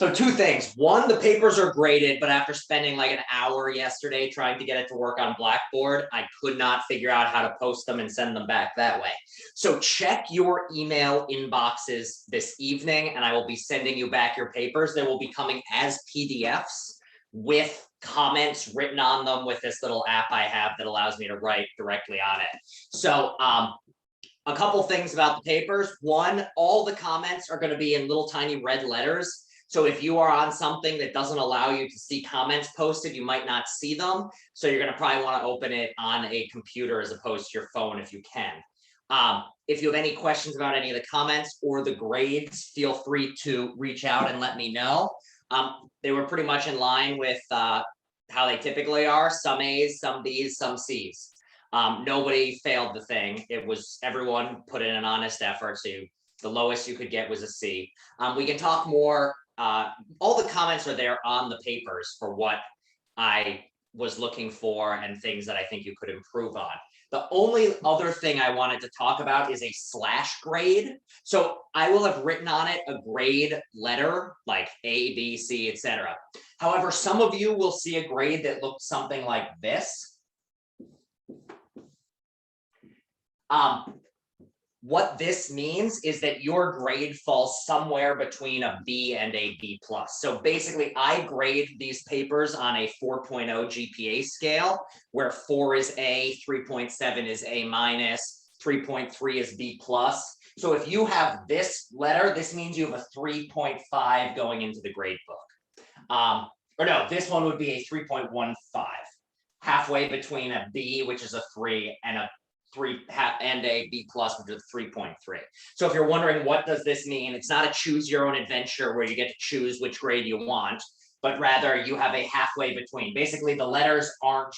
So two things. One, the papers are graded, but after spending like an hour yesterday trying to get it to work on Blackboard, I could not figure out how to post them and send them back that way. So check your email inboxes this evening, and I will be sending you back your papers. They will be coming as PDFs with comments written on them with this little app I have that allows me to write directly on it. So a couple things about the papers. One, all the comments are going to be in little tiny red letters. So if you are on something that doesn't allow you to see comments posted, you might not see them. So you're going to probably want to open it on a computer as opposed to your phone if you can. If you have any questions about any of the comments or the grades, feel free to reach out and let me know. They were pretty much in line with how they typically are. Some A's, some B's, some C's. Nobody failed the thing. It was everyone put in an honest effort. So the lowest you could get was a C. We can talk more. All the comments are there on the papers for what I was looking for and things that I think you could improve on. The only other thing I wanted to talk about is a slash grade. So I will have written on it a grade letter like A, B, C, etc. However, some of you will see a grade that looks something like this. What this means is that your grade falls somewhere between a B and a B+. So basically, I grade these papers on a 4.0 GPA scale, where 4 is A, 3.7 is A-, 3.3 is B+. So if you have this letter, this means you have a 3.5 going into the grade book. Or no, this one would be a 3.15, halfway between a B, which is a 3, and a 3 and a B+, which is 3.3. So if you're wondering what does this mean, it's not a choose your own adventure where you get to choose which grade you want, but rather you have a halfway between. Basically, the letters aren't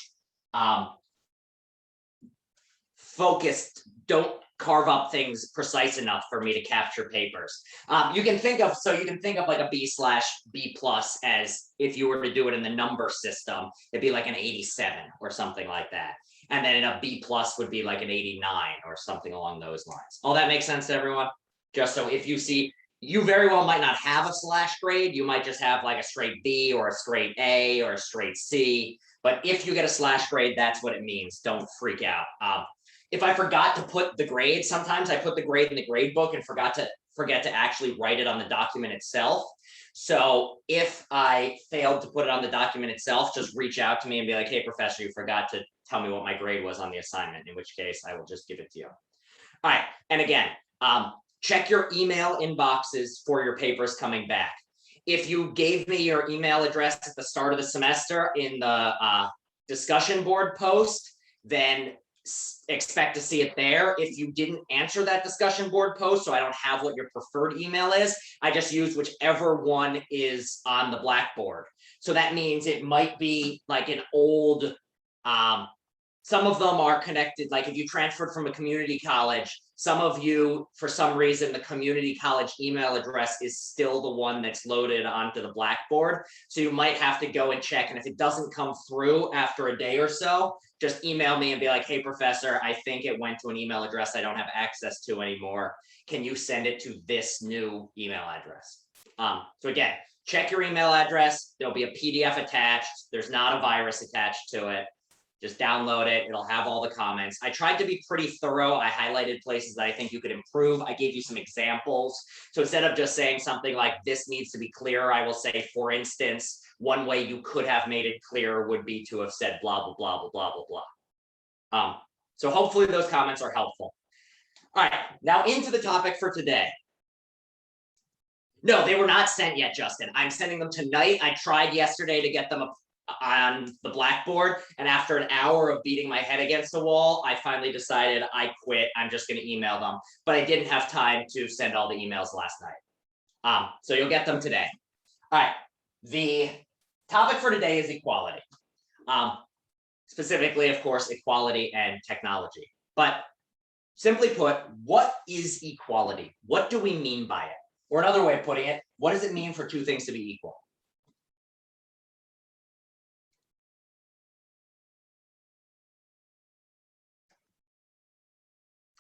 focused, don't carve up things precise enough for me to capture papers. You can think of like a B/B+ as if you were to do it in the number system, it'd be like an 87 or something like that. And then a B+ would be like an 89 or something along those lines. All that makes sense to everyone? Just so if you see, you very well might not have a slash grade. You might just have like a straight B or a straight A or a straight C. But if you get a slash grade, that's what it means. Don't freak out. If I forgot to put the grade, sometimes I put the grade in the grade book and forget to actually write it on the document itself. So if I failed to put it on the document itself, just reach out to me and be like, hey, professor, you forgot to tell me what my grade was on the assignment, in which case I will just give it to you. All right, and again, check your email inboxes for your papers coming back. If you gave me your email address at the start of the semester in the discussion board post, then expect to see it there. If you didn't answer that discussion board post, so I don't have what your preferred email is, I just use whichever one is on the Blackboard. So that means it might be like an old, some of them are connected, like if you transferred from a community college, some of you, for some reason, the community college email address is still the one that's loaded onto the Blackboard. So you might have to go and check. And if it doesn't come through after a day or so, just email me and be like, hey, professor, I think it went to an email address I don't have access to anymore. Can you send it to this new email address? So again, check your email address. There'll be a PDF attached. There's not a virus attached to it. Just download it. It'll have all the comments. I tried to be pretty thorough. I highlighted places that I think you could improve. I gave you some examples. So instead of just saying something like this needs to be clearer, I will say, for instance, one way you could have made it clearer would be to have said blah, blah, blah, blah, blah, blah, blah. So hopefully those comments are helpful. All right, now into the topic for today. No, they were not sent yet, Justin. I'm sending them tonight. I tried yesterday to get them on the Blackboard, and after an hour of beating my head against the wall, I finally decided I quit. I'm just going to email them, but I didn't have time to send all the emails last night. So you'll get them today. All right, the topic for today is equality. Specifically, of course, equality and technology. But simply put, what is equality? What do we mean by it? Or another way of putting it, what does it mean for two things to be equal?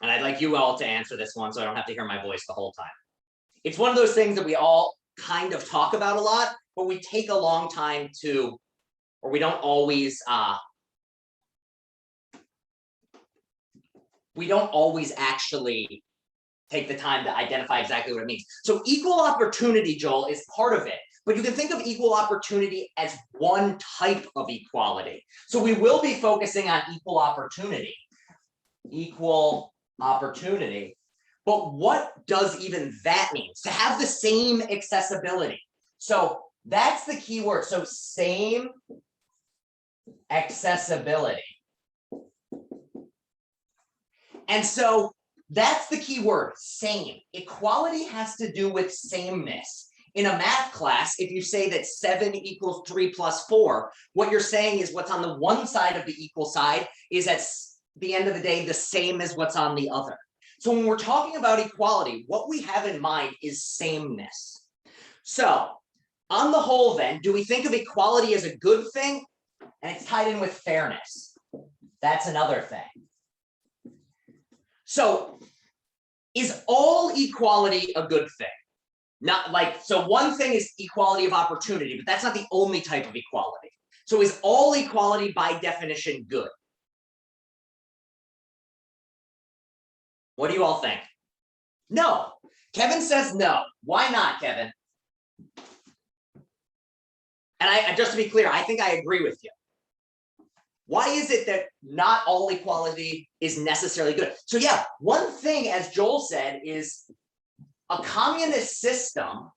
And I'd like you all to answer this one so I don't have to hear my voice the whole time. It's one of those things that we all kind of talk about a lot, but we take a long time to, or we don't always actually take the time to identify exactly what it means. So equal opportunity, Joel, is part of it, but you can think of equal opportunity as one type of equality. So we will be focusing on equal opportunity. Equal opportunity. But what does even that mean? To have the same accessibility. So that's the key word. So same accessibility. And so that's the key word, same. Equality has to do with sameness. In a math class, if you say that 7 equals 3 plus 4, what you're saying is what's on the one side of the equal side is at the end of the day the same as what's on the other. So when we're talking about equality, what we have in mind is sameness. So on the whole then, do we think of equality as a good thing? And it's tied in with fairness. That's another thing. So is all equality a good thing? Not like, so one thing is equality of opportunity, but that's not the only type of equality. So is all equality by definition good? What do you all think? No. Kevin says no. Why not, Kevin? And I just to be clear, I think I agree with you. Why is it that not all equality is necessarily good? So yeah, one thing, as Joel said, is a communist system,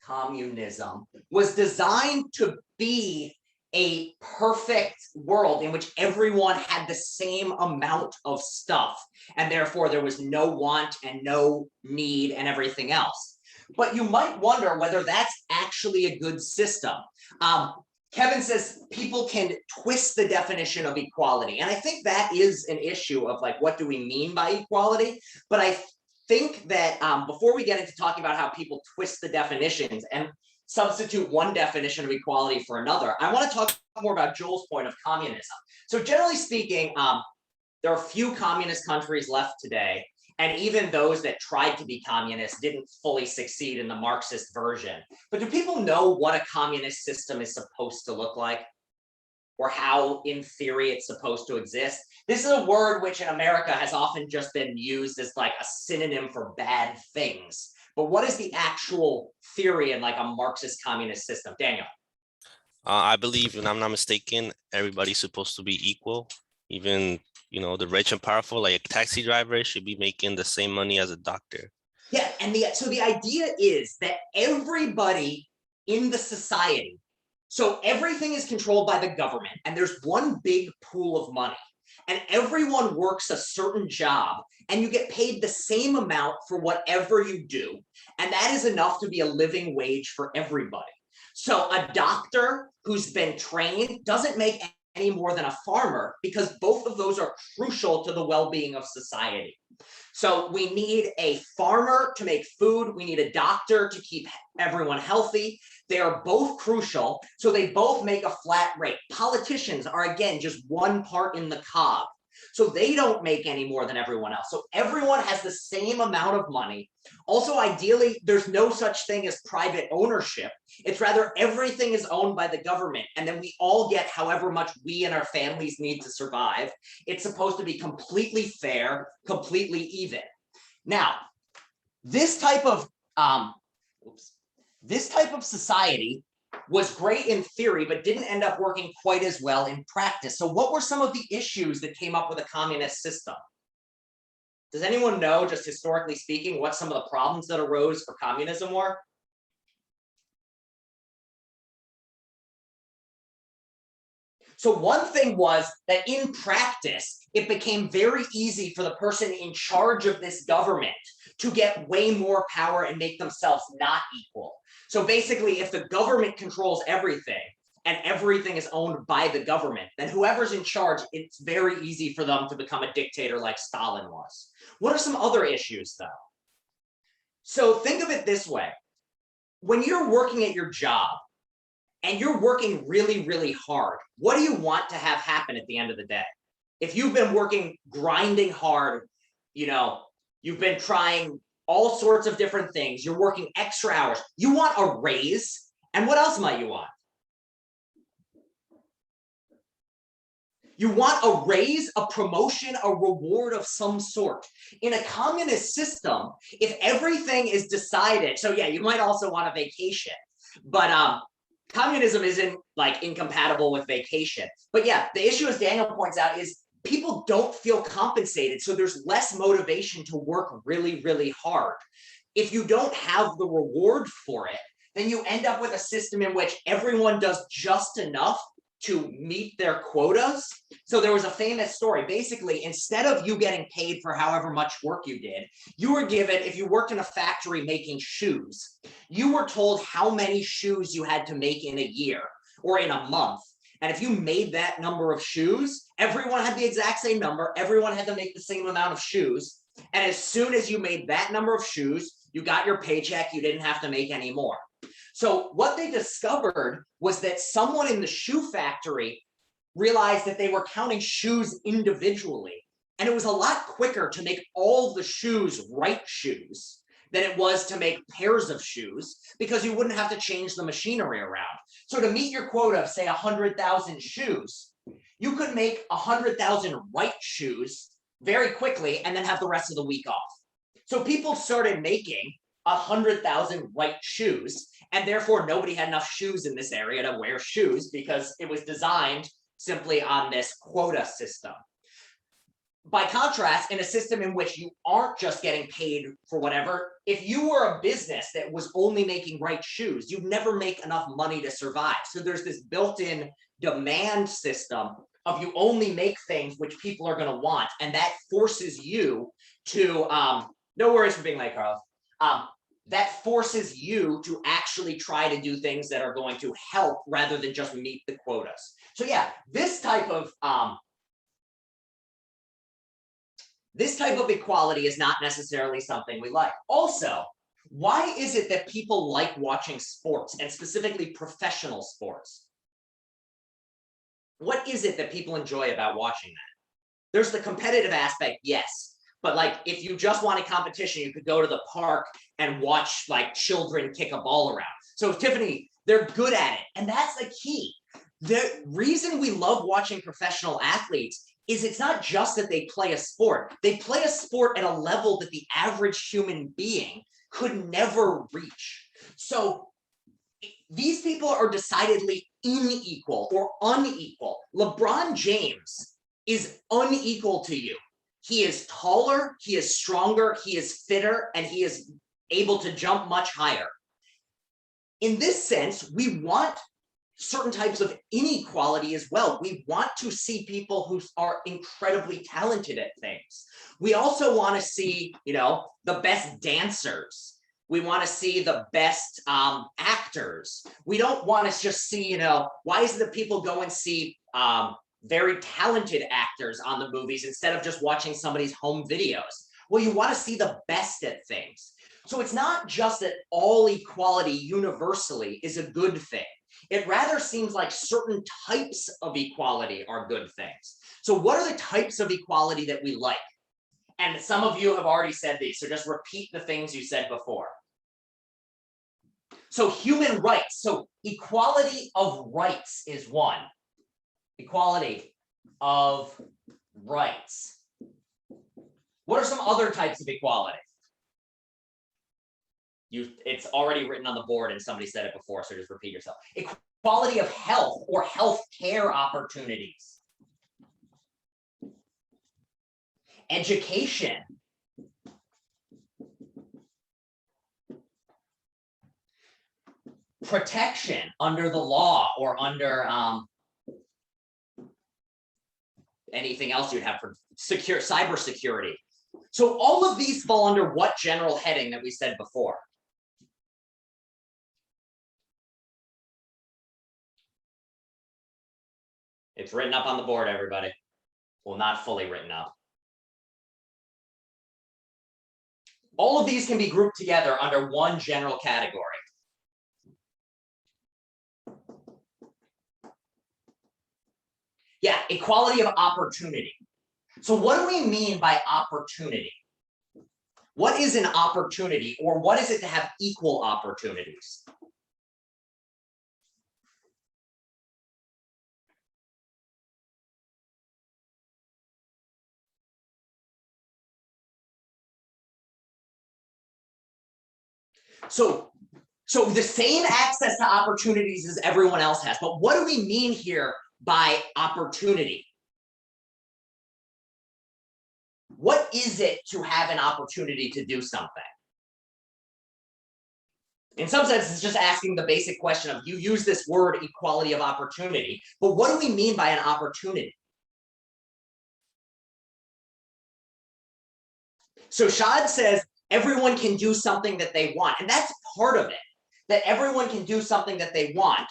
communism, was designed to be a perfect world in which everyone had the same amount of stuff, and therefore there was no want and no need and everything else. But you might wonder whether that's actually a good system. Kevin says people can twist the definition of equality. And I think that is an issue of like, what do we mean by equality? But I think that before we get into talking about how people twist the definitions and substitute one definition of equality for another, I want to talk more about Joel's point of communism. So generally speaking, there are few communist countries left today. And even those that tried to be communist didn't fully succeed in the Marxist version. But do people know what a communist system is supposed to look like? Or how, in theory, it's supposed to exist? This is a word which in America has often just been used as like a synonym for bad things. But what is the actual theory in like a Marxist communist system? Daniel? I believe, and I'm not mistaken, everybody's supposed to be equal. Even, the rich and powerful, like a taxi driver should be making the same money as a doctor. Yeah, and so the idea is that everybody in the society, so everything is controlled by the government, and there's one big pool of money, and everyone works a certain job, and you get paid the same amount for whatever you do, and that is enough to be a living wage for everybody. So a doctor who's been trained doesn't make any more than a farmer, because both of those are crucial to the well-being of society. So we need a farmer to make food. We need a doctor to keep everyone healthy. They are both crucial. So they both make a flat rate. Politicians are, again, just one part in the cog. So they don't make any more than everyone else. So everyone has the same amount of money. Also, ideally, there's no such thing as private ownership. It's rather everything is owned by the government. And then we all get however much we and our families need to survive. It's supposed to be completely fair, completely even. Now, this type of society was great in theory, but didn't end up working quite as well in practice. So what were some of the issues that came up with a communist system? Does anyone know, just historically speaking, what some of the problems that arose for communism were? So one thing was that in practice, it became very easy for the person in charge of this government to get way more power and make themselves not equal. So basically, if the government controls everything and everything is owned by the government, then whoever's in charge, it's very easy for them to become a dictator like Stalin was. What are some other issues, though? So think of it this way. When you're working at your job and you're working really, really hard, what do you want to have happen at the end of the day? If you've been working, grinding hard, you've been trying all sorts of different things. You're working extra hours. You want a raise. And what else might you want? You want a raise, a promotion, a reward of some sort. In a communist system, if everything is decided, so yeah, you might also want a vacation, but communism isn't like incompatible with vacation. But yeah, the issue, as Daniel points out, is people don't feel compensated, so there's less motivation to work really, really hard. If you don't have the reward for it, then you end up with a system in which everyone does just enough to meet their quotas. So there was a famous story. Basically, instead of you getting paid for however much work you did, you were given, if you worked in a factory making shoes, you were told how many shoes you had to make in a year or in a month. And if you made that number of shoes, everyone had the exact same number. Everyone had to make the same amount of shoes. And as soon as you made that number of shoes, you got your paycheck. You didn't have to make any more. So what they discovered was that someone in the shoe factory realized that they were counting shoes individually. And it was a lot quicker to make all the shoes right shoes than it was to make pairs of shoes, because you wouldn't have to change the machinery around. So to meet your quota of, say, 100,000 shoes, you could make 100,000 right shoes very quickly and then have the rest of the week off. So people started making 100,000 right shoes, and therefore nobody had enough shoes in this area to wear shoes because it was designed simply on this quota system. By contrast, in a system in which you aren't just getting paid for whatever, if you were a business that was only making right shoes, you'd never make enough money to survive. So there's this built-in demand system of you only make things which people are going to want, and that forces you to no worries for being late, Carlos. That forces you to actually try to do things that are going to help rather than just meet the quotas. So yeah, this type of equality is not necessarily something we like. Also, why is it that people like watching sports, and specifically professional sports? What is it that people enjoy about watching that? There's the competitive aspect, yes. But like, if you just wanted competition, you could go to the park and watch like children kick a ball around. So Tiffany, they're good at it. And that's the key. The reason we love watching professional athletes is it's not just that they play a sport. They play a sport at a level that the average human being could never reach. So these people are decidedly unequal or unequal. LeBron James is unequal to you. He is taller, he is stronger, he is fitter, and he is able to jump much higher. In this sense, we want certain types of inequality as well. We want to see people who are incredibly talented at things. We also want to see, the best dancers. We want to see the best actors. We don't want to just see, why is it that people go and see very talented actors on the movies instead of just watching somebody's home videos? Well, you want to see the best at things. So it's not just that all equality universally is a good thing. It rather seems like certain types of equality are good things. So what are the types of equality that we like? And some of you have already said these, so just repeat the things you said before. So human rights. So equality of rights is one. Equality of rights. What are some other types of equality? It's already written on the board and somebody said it before, so just repeat yourself. Equality of health or health care opportunities. Education. Protection under the law or under anything else you'd have for cybersecurity. So all of these fall under what general heading that we said before? It's written up on the board, everybody. Well, not fully written up. All of these can be grouped together under one general category. Yeah, equality of opportunity. So what do we mean by opportunity? What is an opportunity, or what is it to have equal opportunities? So the same access to opportunities as everyone else has, but what do we mean here by opportunity? What is it to have an opportunity to do something? In some sense, it's just asking the basic question of, you use this word equality of opportunity, but what do we mean by an opportunity? So Shad says everyone can do something that they want, and that's part of it, that everyone can do something that they want,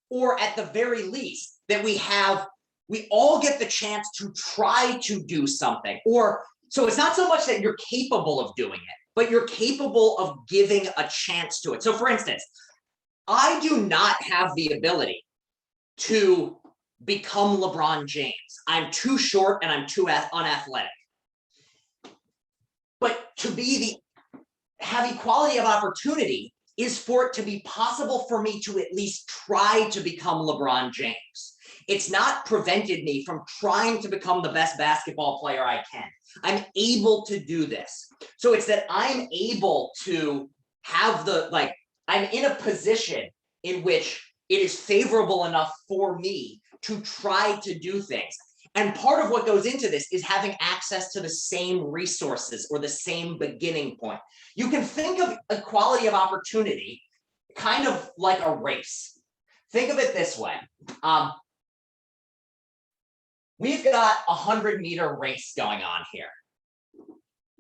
or at the very least, that we all get the chance to try to do something. Or, so it's not so much that you're capable of doing it, but you're capable of giving a chance to it. So for instance, I do not have the ability to become LeBron James. I'm too short and I'm too unathletic. But to have equality of opportunity is for it to be possible for me to at least try to become LeBron James. It's not prevented me from trying to become the best basketball player I can. I'm able to do this. So it's that I'm able to have I'm in a position in which it is favorable enough for me to try to do things. And part of what goes into this is having access to the same resources or the same beginning point. You can think of equality of opportunity kind of like a race. Think of it this way. We've got a 100-meter race going on here.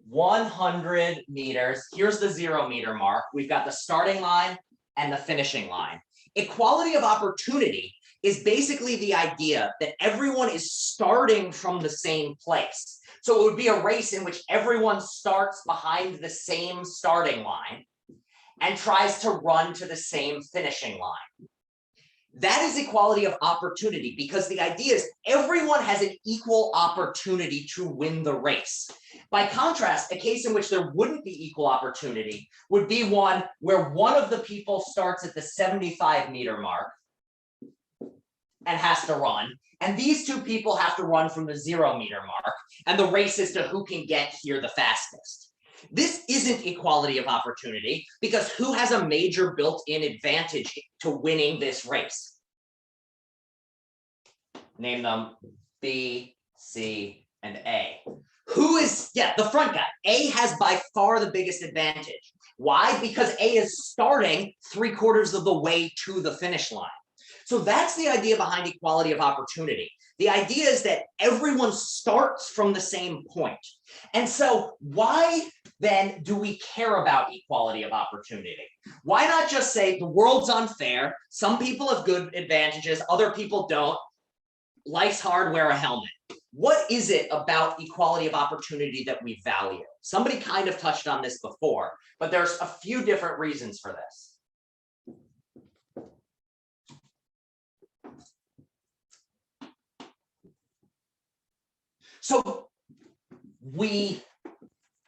100 meters. Here's the 0-meter mark. We've got the starting line and the finishing line. Equality of opportunity is basically the idea that everyone is starting from the same place. So it would be a race in which everyone starts behind the same starting line and tries to run to the same finishing line. That is equality of opportunity, because the idea is everyone has an equal opportunity to win the race. By contrast, a case in which there wouldn't be equal opportunity would be one where one of the people starts at the 75-meter mark and has to run, and these two people have to run from the 0-meter mark, and the race is to who can get here the fastest. This isn't equality of opportunity, because who has a major built-in advantage to winning this race? Name them: B, C, and A. Who is, the front guy. A has by far the biggest advantage. Why? Because A is starting 3/4 of the way to the finish line. So that's the idea behind equality of opportunity. The idea is that everyone starts from the same point. And so why then do we care about equality of opportunity? Why not just say the world's unfair, some people have good advantages, other people don't, life's hard, wear a helmet? What is it about equality of opportunity that we value? Somebody kind of touched on this before, but there's a few different reasons for this. So we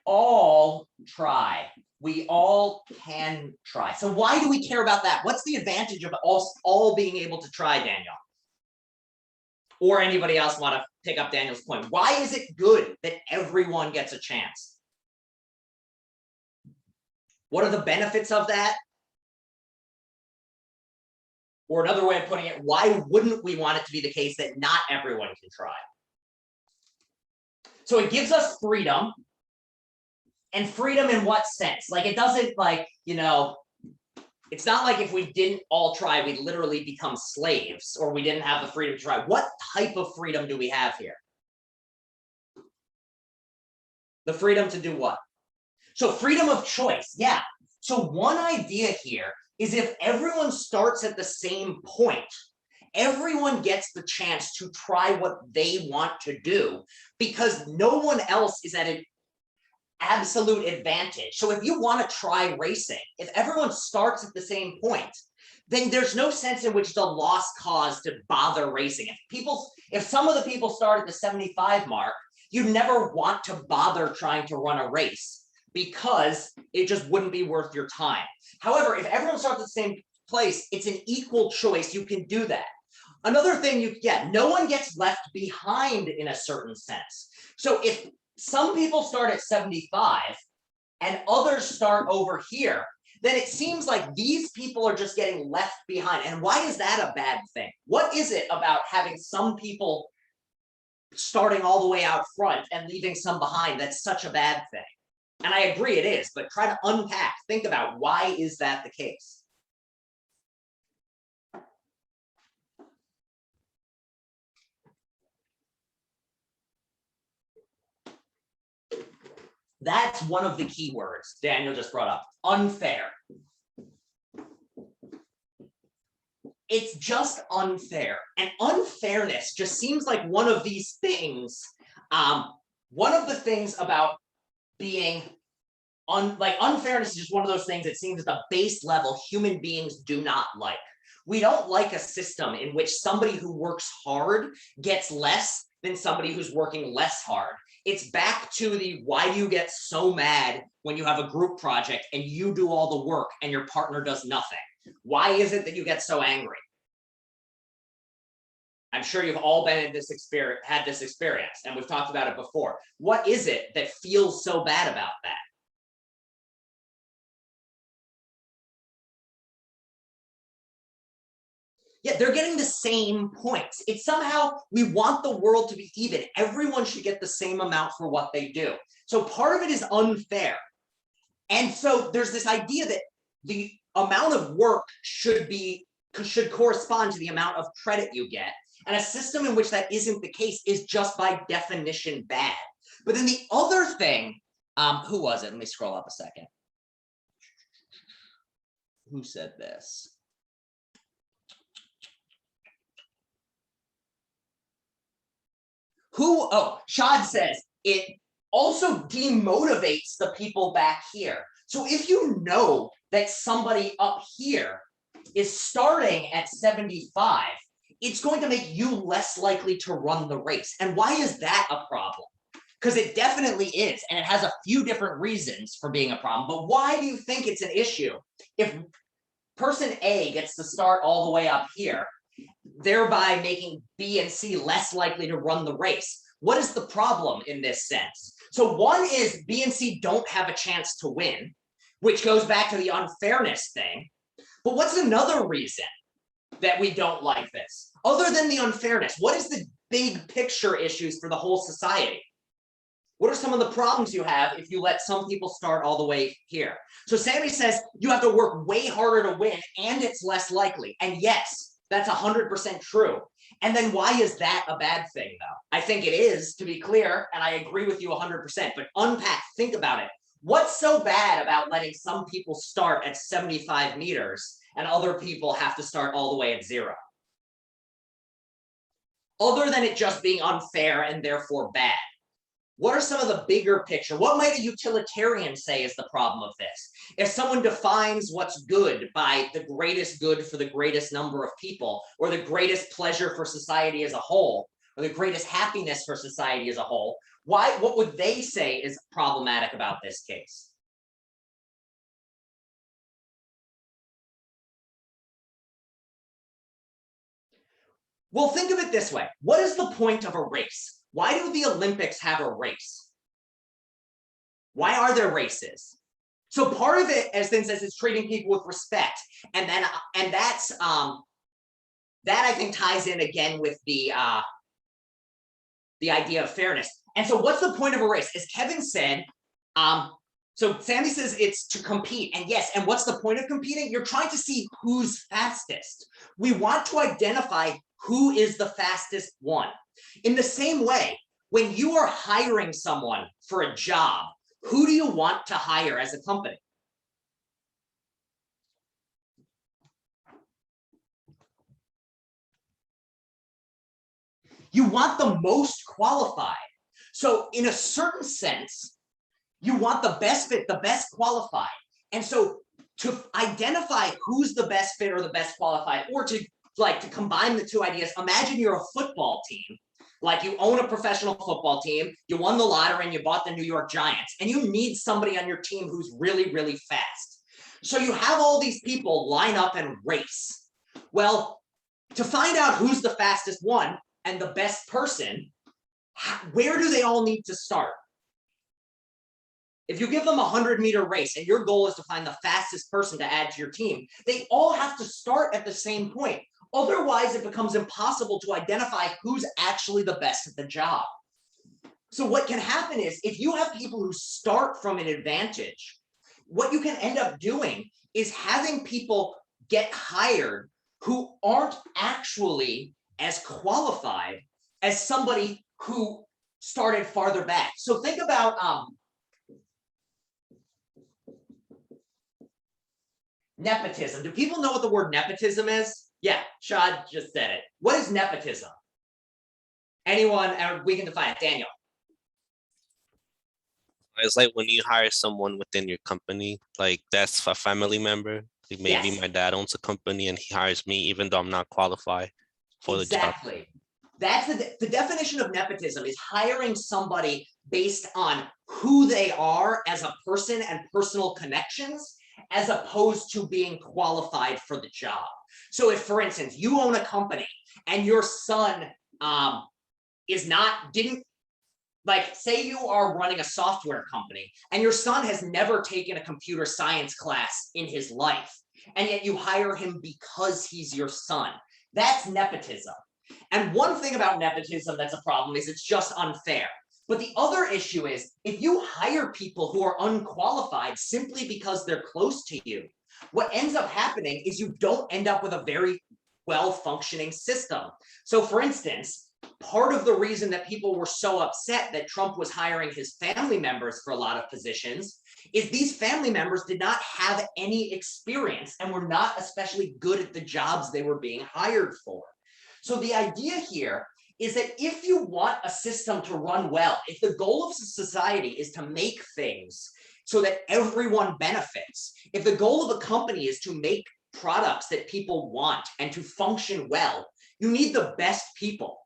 all try. We all can try. So why do we care about that? What's the advantage of all being able to try, Daniel? Or anybody else want to pick up Daniel's point? Why is it good that everyone gets a chance? What are the benefits of that? Or another way of putting it, why wouldn't we want it to be the case that not everyone can try? So it gives us freedom. And freedom in what sense? Like, it doesn't, like, it's not like if we didn't all try, we'd literally become slaves, or we didn't have the freedom to try. What type of freedom do we have here? The freedom to do what? So freedom of choice, yeah. So one idea here is if everyone starts at the same point, everyone gets the chance to try what they want to do, because no one else is at an absolute advantage. So if you want to try racing, if everyone starts at the same point, then there's no sense in which the lost cause to bother racing. If some of the people start at the 75 mark, you never want to bother trying to run a race, because it just wouldn't be worth your time. However, if everyone starts at the same place, it's an equal choice. You can do that. Another thing, no one gets left behind in a certain sense. So if some people start at 75 and others start over here, then it seems like these people are just getting left behind. And why is that a bad thing? What is it about having some people starting all the way out front and leaving some behind that's such a bad thing? And I agree it is, but try to unpack, think about why is that the case? That's one of the key words Daniel just brought up, unfair. It's just unfair. And unfairness just seems like one of these things. One of the things about being unfairness is just one of those things that seems at the base level human beings do not like. We don't like a system in which somebody who works hard gets less than somebody who's working less hard. It's back to the why do you get so mad when you have a group project and you do all the work and your partner does nothing? Why is it that you get so angry? I'm sure you've all been in this experience, had this experience, and we've talked about it before. What is it that feels so bad about that? Yeah, they're getting the same points. It's somehow, we want the world to be even. Everyone should get the same amount for what they do. So part of it is unfair. And so there's this idea that the amount of work should correspond to the amount of credit you get. And a system in which that isn't the case is just by definition bad. But then the other thing, who was it? Let me scroll up a second. Who said this? Shad says it also demotivates the people back here. So if you know that somebody up here is starting at 75, it's going to make you less likely to run the race. And why is that a problem? Because it definitely is, and it has a few different reasons for being a problem. But why do you think it's an issue if person A gets to start all the way up here, thereby making B and C less likely to run the race? What is the problem in this sense? So one is B and C don't have a chance to win, which goes back to the unfairness thing. But what's another reason that we don't like this? Other than the unfairness, what is the big picture issues for the whole society? What are some of the problems you have if you let some people start all the way here? So Sammy says you have to work way harder to win and it's less likely. And yes, that's 100% true. And then why is that a bad thing though? I think it is, to be clear, and I agree with you 100%, but unpack, think about it. What's so bad about letting some people start at 75 meters and other people have to start all the way at 0? Other than it just being unfair and therefore bad. What are some of the bigger picture? What might a utilitarian say is the problem of this? If someone defines what's good by the greatest good for the greatest number of people, or the greatest pleasure for society as a whole, or the greatest happiness for society as a whole, what would they say is problematic about this case? Well, think of it this way. What is the point of a race? Why do the Olympics have a race? Why are there races? So part of it, as Finn says, is treating people with respect. And that's that I think ties in again with the idea of fairness. And so what's the point of a race? As Kevin said, so Sammy says it's to compete. And yes, and what's the point of competing? You're trying to see who's fastest. We want to identify who is the fastest one. In the same way, when you are hiring someone for a job, who do you want to hire as a company? You want the most qualified. So in a certain sense, you want the best fit, the best qualified. And so to identify who's the best fit or the best qualified, or to combine the two ideas, imagine you're a football team. Like you own a professional football team, you won the lottery and you bought the New York Giants, and you need somebody on your team who's really, really fast. So you have all these people line up and race. Well, to find out who's the fastest one and the best person, where do they all need to start? If you give them a 100-meter race and your goal is to find the fastest person to add to your team, they all have to start at the same point. Otherwise, it becomes impossible to identify who's actually the best at the job. So what can happen is if you have people who start from an advantage, what you can end up doing is having people get hired who aren't actually as qualified as somebody who started farther back. So think about nepotism. Do people know what the word nepotism is? Yeah, Shad just said it. What is nepotism? Anyone? We can define it. Daniel. It's like when you hire someone within your company, like that's a family member. Like maybe Yes. my dad owns a company and he hires me even though I'm not qualified for the job. Exactly. That's the definition of nepotism is hiring somebody based on who they are as a person and personal connections, as opposed to being qualified for the job. So if, for instance, you own a company and your son like say you are running a software company and your son has never taken a computer science class in his life, and yet you hire him because he's your son, that's nepotism. And one thing about nepotism that's a problem is it's just unfair. But the other issue is if you hire people who are unqualified simply because they're close to you, what ends up happening is you don't end up with a very well-functioning system. So for instance, part of the reason that people were so upset that Trump was hiring his family members for a lot of positions is these family members did not have any experience and were not especially good at the jobs they were being hired for. So the idea here is that if you want a system to run well, if the goal of society is to make things so that everyone benefits, if the goal of a company is to make products that people want and to function well, you need the best people.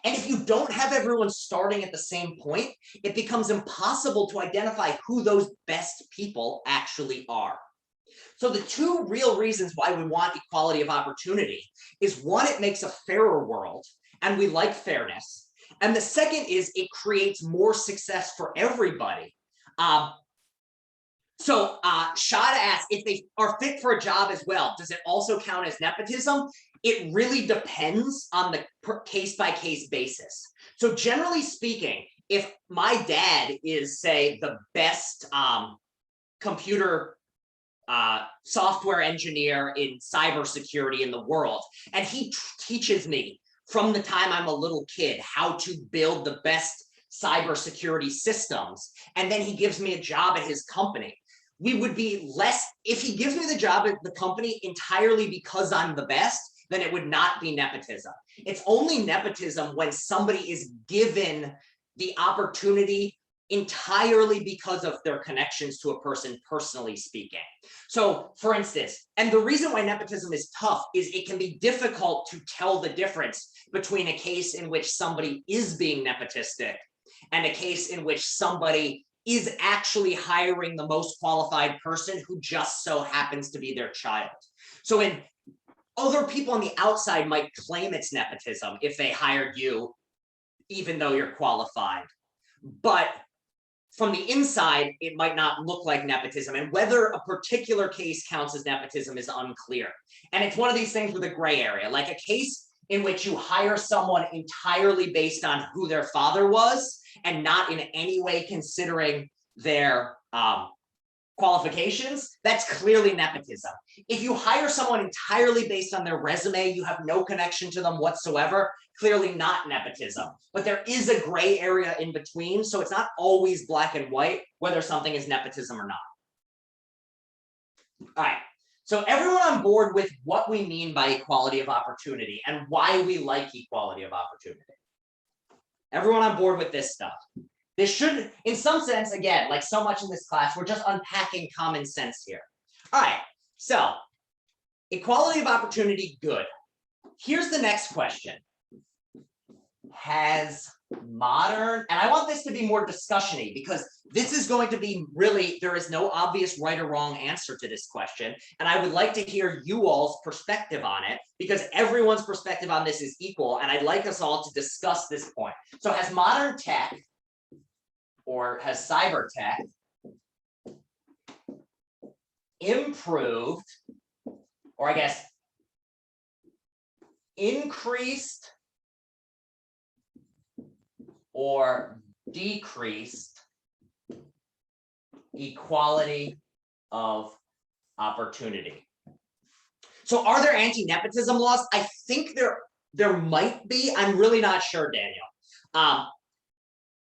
And if you don't have everyone starting at the same point, it becomes impossible to identify who those best people actually are. So the two real reasons why we want equality of opportunity is one, it makes a fairer world, and we like fairness. And the second is it creates more success for everybody. So Shada asked if they are fit for a job as well, does it also count as nepotism? It really depends on the case-by-case basis. So generally speaking, if my dad is, say, the best computer software engineer in cybersecurity in the world, and he teaches me from the time I'm a little kid how to build the best cybersecurity systems, and then he gives me a job at his company, we would be less, if he gives me the job at the company entirely because I'm the best, then it would not be nepotism. It's only nepotism when somebody is given the opportunity entirely because of their connections to a person, personally speaking. So for instance, and the reason why nepotism is tough is it can be difficult to tell the difference between a case in which somebody is being nepotistic and a case in which somebody is actually hiring the most qualified person who just so happens to be their child. So in other people on the outside might claim it's nepotism if they hired you, even though you're qualified. But from the inside, it might not look like nepotism. And whether a particular case counts as nepotism is unclear. And it's one of these things with a gray area, like a case in which you hire someone entirely based on who their father was and not in any way considering their qualifications, that's clearly nepotism. If you hire someone entirely based on their resume, you have no connection to them whatsoever, clearly not nepotism. But there is a gray area in between, so it's not always black and white whether something is nepotism or not. All right, so everyone on board with what we mean by equality of opportunity and why we like equality of opportunity? Everyone on board with this stuff? This should, in some sense, again, like so much in this class, we're just unpacking common sense here. All right, so equality of opportunity, good. Here's the next question. has modern, and I want this to be more discussion-y because this is going to be really, there is no obvious right or wrong answer to this question. And I would like to hear you all's perspective on it because everyone's perspective on this is equal. And I'd like us all to discuss this point. So has modern tech or has cyber tech improved, or I guess increased or decreased equality of opportunity? So are there anti-nepotism laws? I think there might be. I'm really not sure, Daniel.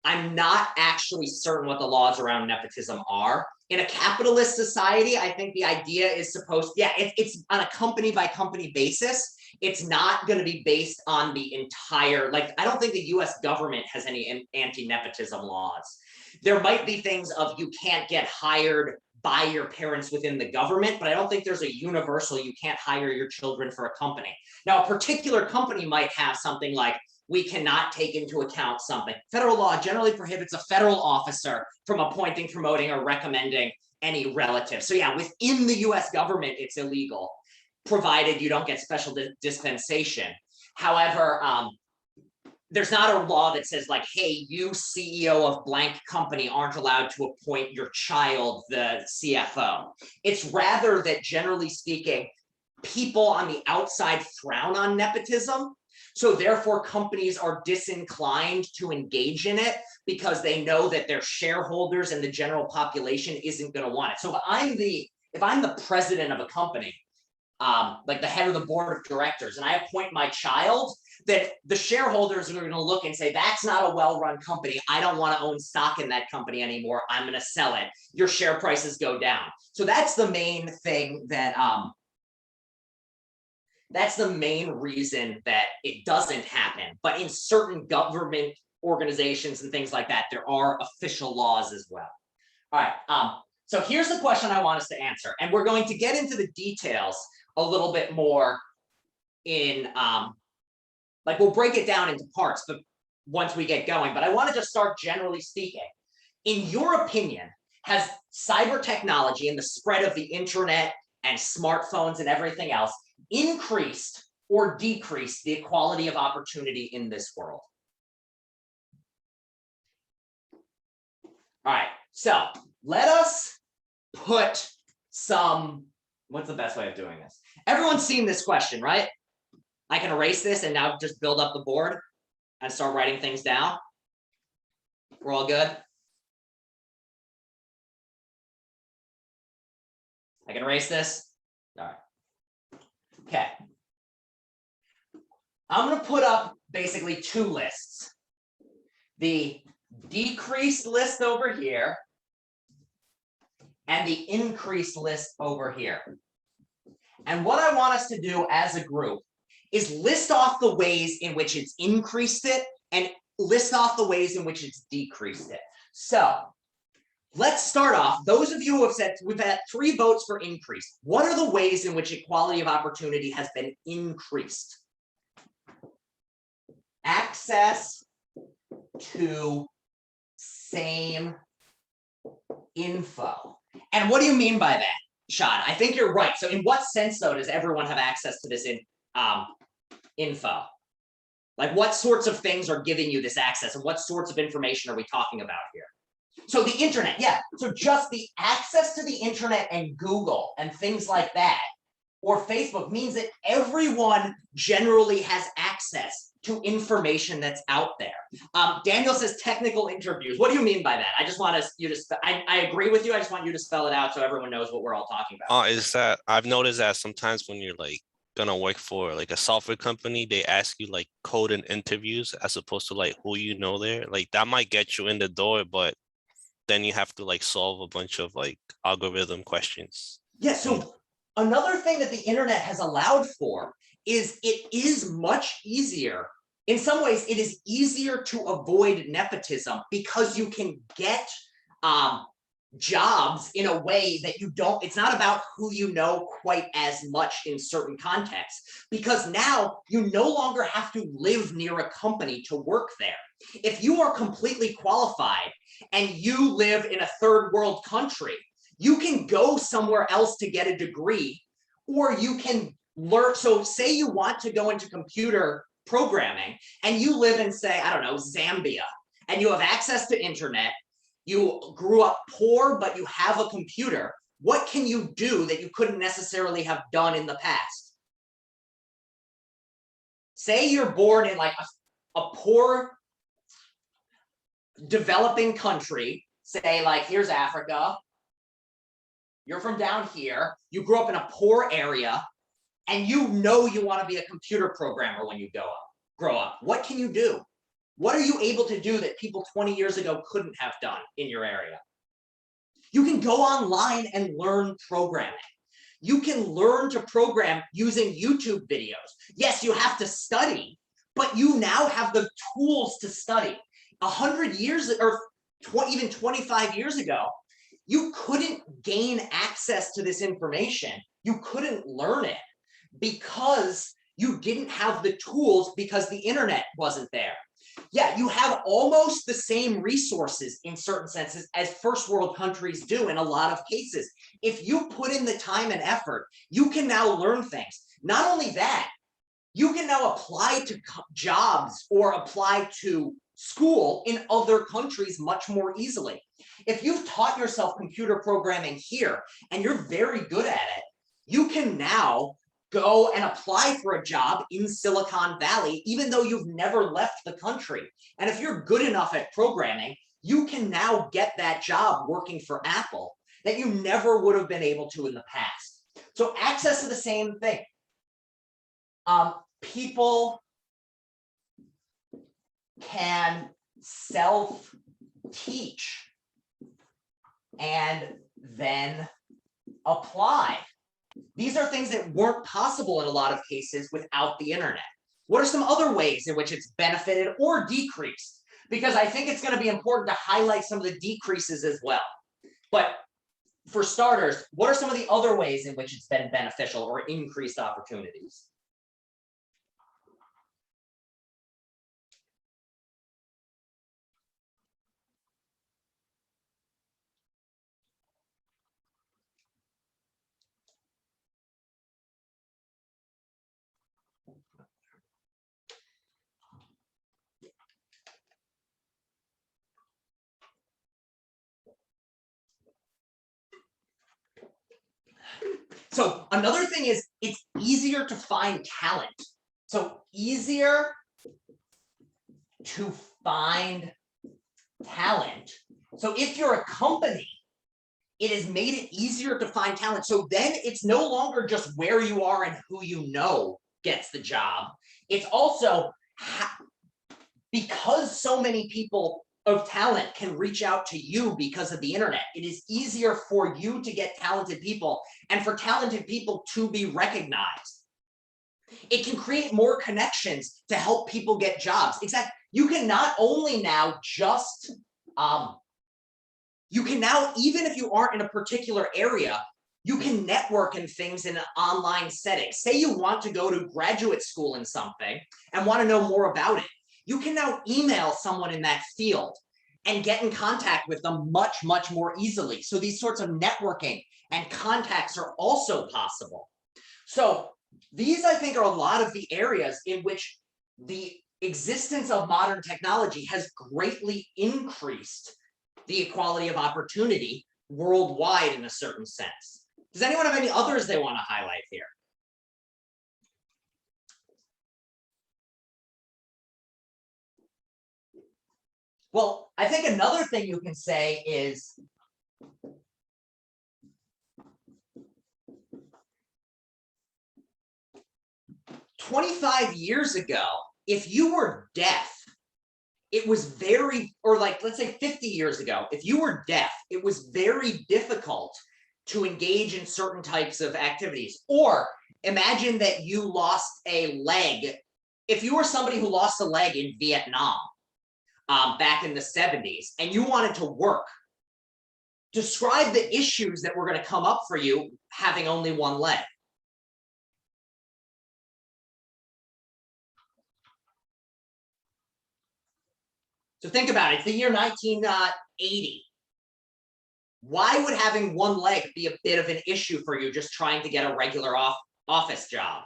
I'm not actually certain what the laws around nepotism are. In a capitalist society, I think the idea is supposed, yeah, it's on a company by company basis. It's not going to be based on the entire, like, I don't think the US government has any anti-nepotism laws. There might be things of you can't get hired by your parents within the government, but I don't think there's a universal, you can't hire your children for a company. Now, a particular company might have something like, we cannot take into account something. Federal law generally prohibits a federal officer from appointing, promoting, or recommending any relative. So yeah, within the US government, it's illegal, provided you don't get special dispensation. However, there's not a law that says like, hey, you CEO of blank company aren't allowed to appoint your child the CFO. It's rather that generally speaking, people on the outside frown on nepotism. So therefore companies are disinclined to engage in it because they know that their shareholders and the general population isn't going to want it. So if I'm the president of a company, like the head of the board of directors, and I appoint my child, that the shareholders are going to look and say, that's not a well-run company. I don't want to own stock in that company anymore. I'm going to sell it. Your share prices go down. So that's the main thing that, that's the main reason that it doesn't happen. But in certain government organizations and things like that, there are official laws as well. All right. So here's the question I want us to answer. And we're going to get into the details a little bit more in, like we'll break it down into parts, but once we get going. But I want to just start generally speaking. In your opinion, has cyber technology and the spread of the internet and smartphones and everything else increased or decreased the equality of opportunity in this world? All right, so let us put some, what's the best way of doing this? Everyone's seen this question, right? I can erase this and now just build up the board and start writing things down. We're all good? I can erase this. All right. Okay. I'm going to put up basically two lists. The decreased list over here and the increased list over here. And what I want us to do as a group is list off the ways in which it's increased it and list off the ways in which it's decreased it. So let's start off. Those of you who have said we've had 3 votes for increase. What are the ways in which equality of opportunity has been increased? Access to same info. And what do you mean by that, Sean? I think you're right. So in what sense, though, does everyone have access to this info? Like what sorts of things are giving you this access and what sorts of information are we talking about here? So the internet, yeah. So just the access to the internet and Google and things like that, or Facebook, means that everyone generally has access to information that's out there. Daniel says technical interviews. What do you mean by that? I just want you to, I agree with you. I just want you to spell it out so everyone knows what we're all talking about. Is that I've noticed that sometimes when you're like gonna work for like a software company, they ask you like code and interviews as opposed to like who you know there. Like that might get you in the door, but then you have to like solve a bunch of like algorithm questions. Yeah, so another thing that the internet has allowed for is it is much easier. In some ways, it is easier to avoid nepotism because you can get jobs in a way that you don't, it's not about who you know quite as much in certain contexts, because now you no longer have to live near a company to work there. If you are completely qualified and you live in a third world country, you can go somewhere else to get a degree, or you can learn. So say you want to go into computer programming and you live in, say, I don't know, Zambia, and you have access to internet, you grew up poor, but you have a computer. What can you do that you couldn't necessarily have done in the past? Say you're born in like a poor developing country, say like here's Africa, you're from down here, you grew up in a poor area, and you know you want to be a computer programmer when you grow up. What can you do? What are you able to do that people 20 years ago couldn't have done in your area? You can go online and learn programming. You can learn to program using YouTube videos. Yes, you have to study, but you now have the tools to study. 100 years or even 25 years ago, you couldn't gain access to this information. You couldn't learn it because you didn't have the tools, because the internet wasn't there. Yeah, you have almost the same resources in certain senses as first world countries do in a lot of cases. If you put in the time and effort, you can now learn things. Not only that, you can now apply to jobs or apply to school in other countries much more easily. If you've taught yourself computer programming here and you're very good at it, you can now go and apply for a job in Silicon Valley, even though you've never left the country. And if you're good enough at programming, you can now get that job working for Apple that you never would have been able to in the past. So access to the same thing. People can self-teach and then apply. These are things that weren't possible in a lot of cases without the internet. What are some other ways in which it's benefited or decreased? Because I think it's going to be important to highlight some of the decreases as well. But for starters, what are some of the other ways in which it's been beneficial or increased opportunities? So another thing is it's easier to find talent. So easier to find talent. So if you're a company, it has made it easier to find talent. So then it's no longer just where you are and who you know gets the job. It's also because so many people of talent can reach out to you because of the internet. It is easier for you to get talented people and for talented people to be recognized. It can create more connections to help people get jobs. Exactly. You can not only now just, you can now, even if you aren't in a particular area, you can network in things in an online setting. Say you want to go to graduate school in something and want to know more about it. You can now email someone in that field and get in contact with them much, much more easily. So these sorts of networking and contacts are also possible. So these, I think, are a lot of the areas in which the existence of modern technology has greatly increased the equality of opportunity worldwide in a certain sense. Does anyone have any others they want to highlight here? Well, I think another thing you can say is "25 years ago, if you were deaf, it was very, or like, let's say 50 years ago, if you were deaf, it was very difficult to engage in certain types of activities. Or imagine that you lost a leg. If you were somebody who lost a leg in Vietnam back in the 70s and you wanted to work, describe the issues that were going to come up for you having only one leg. So think about it. It's the year 1980. Why would having one leg be a bit of an issue for you just trying to get a regular office job?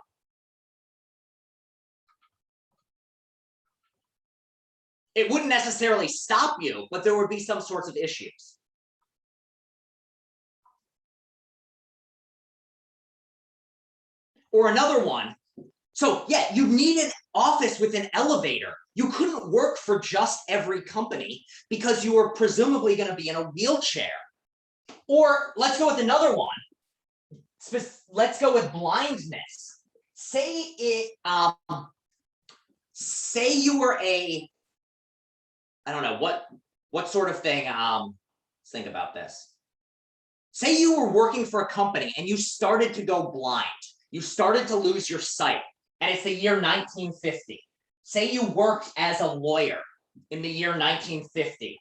It wouldn't necessarily stop you, but there would be some sorts of issues. Or another one. So yeah, you need an office with an elevator. You couldn't work for just every company because you were presumably going to be in a wheelchair. Or let's go with another one. Let's go with blindness. Say you were a, I don't know, what sort of thing, let's think about this. Say you were working for a company and you started to go blind. You started to lose your sight, and it's the year 1950. Say you worked as a lawyer in the year 1950,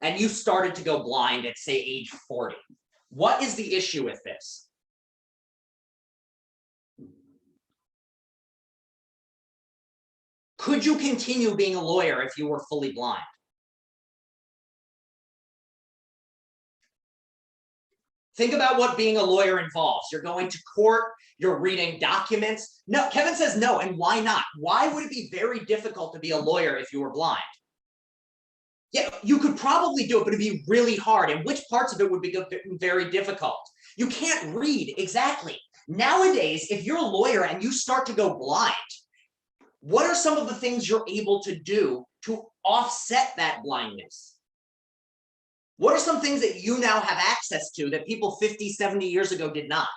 and you started to go blind at, say, age 40. What is the issue with this? Could you continue being a lawyer if you were fully blind? Think about what being a lawyer involves. You're going to court, you're reading documents. No, Kevin says no, and why not? Why would it be very difficult to be a lawyer if you were blind? Yeah, you could probably do it, but it'd be really hard. And which parts of it would be very difficult? You can't read, exactly. Nowadays, if you're a lawyer and you start to go blind, what are some of the things you're able to do to offset that blindness? What are some things that you now have access to that people 50, 70 years ago did not?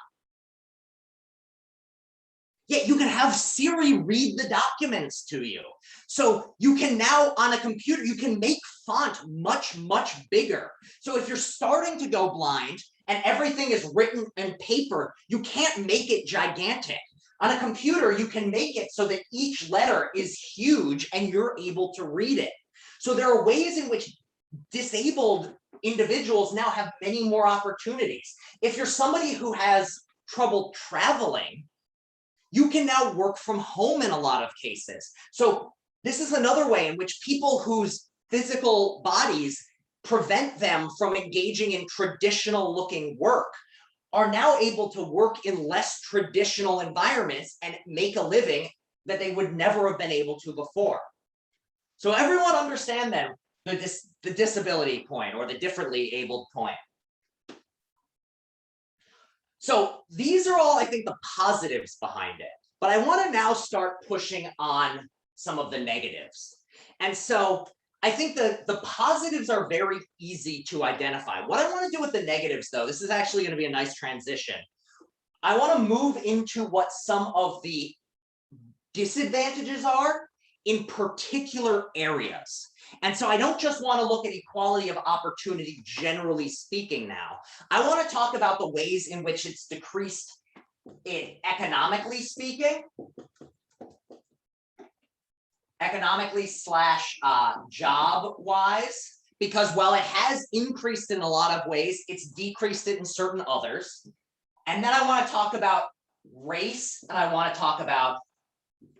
Yeah, you can have Siri read the documents to you. So you can now, on a computer, you can make font much, much bigger. So if you're starting to go blind and everything is written in paper, you can't make it gigantic. On a computer, you can make it so that each letter is huge and you're able to read it. So there are ways in which disabled individuals now have many more opportunities. If you're somebody who has trouble traveling, you can now work from home in a lot of cases. So this is another way in which people whose physical bodies prevent them from engaging in traditional looking work are now able to work in less traditional environments and make a living that they would never have been able to before. So everyone understand then the disability point or the differently abled point. So these are all, I think, the positives behind it. But I want to now start pushing on some of the negatives. And so I think the positives are very easy to identify. What I want to do with the negatives, though, this is actually going to be a nice transition. I want to move into what some of the disadvantages are in particular areas. And so I don't just want to look at equality of opportunity, generally speaking now. I want to talk about the ways in which it's decreased in economically speaking, economically slash job wise, because while it has increased in a lot of ways, it's decreased it in certain others. And then I want to talk about race, and I want to talk about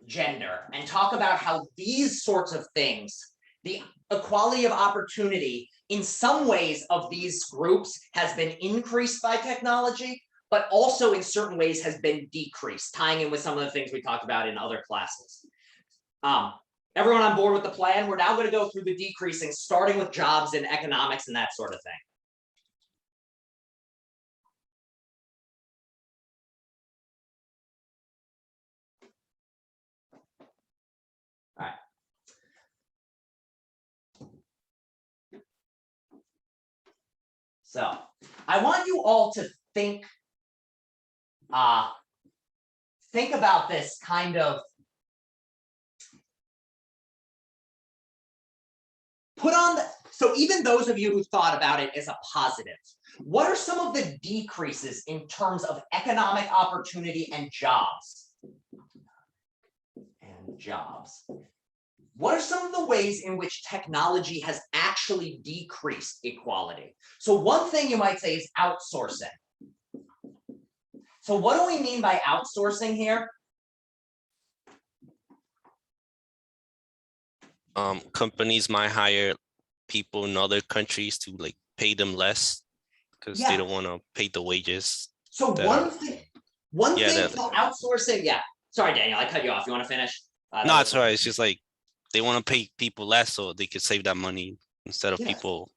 gender, and talk about how these sorts of things, the equality of opportunity in some ways of these groups has been increased by technology, but also in certain ways has been decreased, tying in with some of the things we talked about in other classes. Everyone on board with the plan? We're now going to go through the decreasing, starting with jobs and economics and that sort of thing. All right. So I want you all to think about this kind of, put on the, so even those of you who thought about it as a positive, what are some of the decreases in terms of economic opportunity and jobs? what are some of the ways in which technology has actually decreased equality? So one thing you might say is outsourcing. So what do we mean by outsourcing here? Companies might hire people in other countries to like pay them less because they Yeah. don't want to pay the wages. So that one are- thing, yeah, so outsourcing, yeah. Sorry, Daniel, I cut you off. You want to finish? no, it's all right. It's just like they want to pay people less so they could save that money instead of Yes. people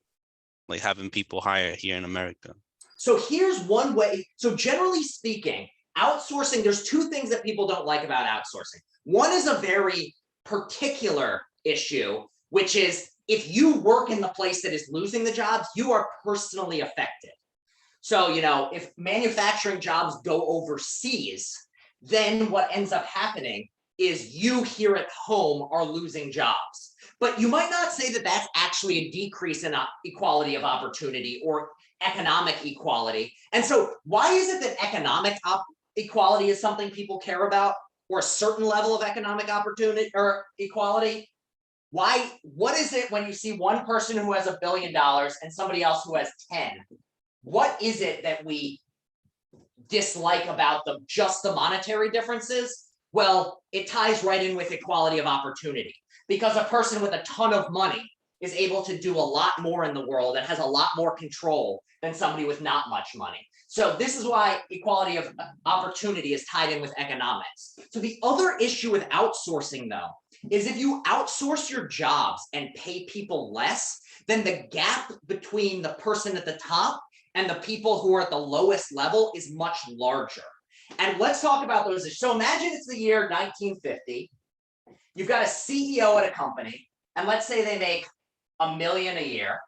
like having people hire here in America. So here's one way. So generally speaking, outsourcing, there's two things that people don't like about outsourcing. One is a very particular issue, which is if you work in the place that is losing the jobs, you are personally affected. So, if manufacturing jobs go overseas, then what ends up happening is you here at home are losing jobs. But you might not say that that's actually a decrease in equality of opportunity or economic equality. And so why is it that economic equality is something people care about, or a certain level of economic opportunity or equality? Why? What is it when you see one person who has $1 billion and somebody else who has 10? What is it that we dislike about just the monetary differences? Well, it ties right in with equality of opportunity, because a person with a ton of money is able to do a lot more in the world and has a lot more control than somebody with not much money. So this is why equality of opportunity is tied in with economics. So the other issue with outsourcing, though, is if you outsource your jobs and pay people less, then the gap between the person at the top and the people who are at the lowest level is much larger. And let's talk about those issues. So imagine it's the year 1950. You've got a CEO at a company, and let's say they make $1 million a year.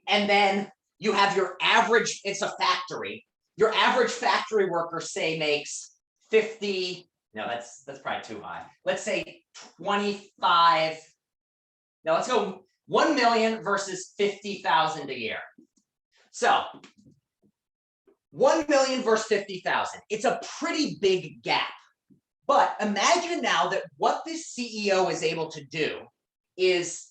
And then you have your average, it's a factory. Your average factory worker, say, makes 50, no, that's probably too high. Let's say 25, no, let's go 1 million versus 50,000 a year. So 1 million versus 50,000. It's a pretty big gap. But imagine now that what this CEO is able to do is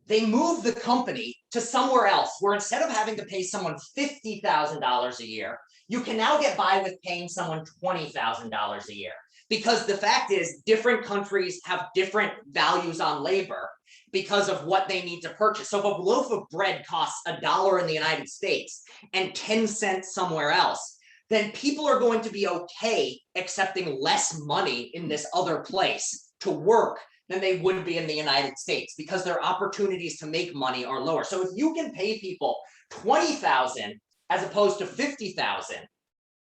they move the company to somewhere else where instead of having to pay someone $50,000 a year, you can now get by with paying someone $20,000 a year. Because the fact is, different countries have different values on labor because of what they need to purchase. So if a loaf of bread costs $1 in the United States and 10 cents somewhere else, then people are going to be okay accepting less money in this other place to work than they would be in the United States, because their opportunities to make money are lower. So if you can pay people 20,000 as opposed to 50,000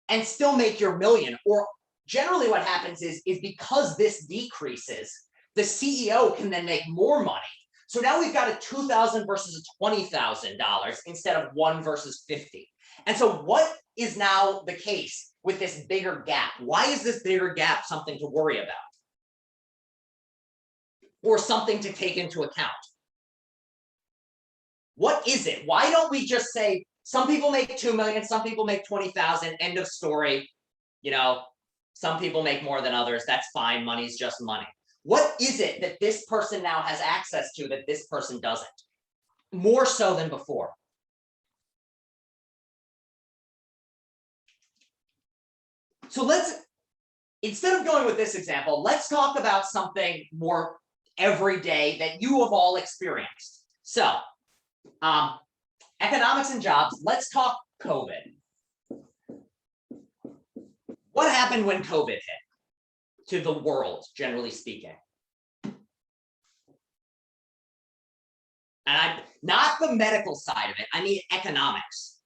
and still make your million, or generally what happens is because this decreases, the CEO can then make more money. So now we've got a $2,000 versus a $20,000 instead of 1 versus 50. And so what is now the case with this bigger gap? Why is this bigger gap something to worry about? Or something to take into account? What is it? Why don't we just say some people make 2 million, some people make 20,000, end of story? Some people make more than others. That's fine. Money's just money. What is it that this person now has access to that this person doesn't? More so than before. So instead of going with this example, let's talk about something more everyday that you have all experienced. So, economics and jobs, let's talk COVID. What happened when COVID hit to the world, generally speaking? And not the medical side of it, I mean economics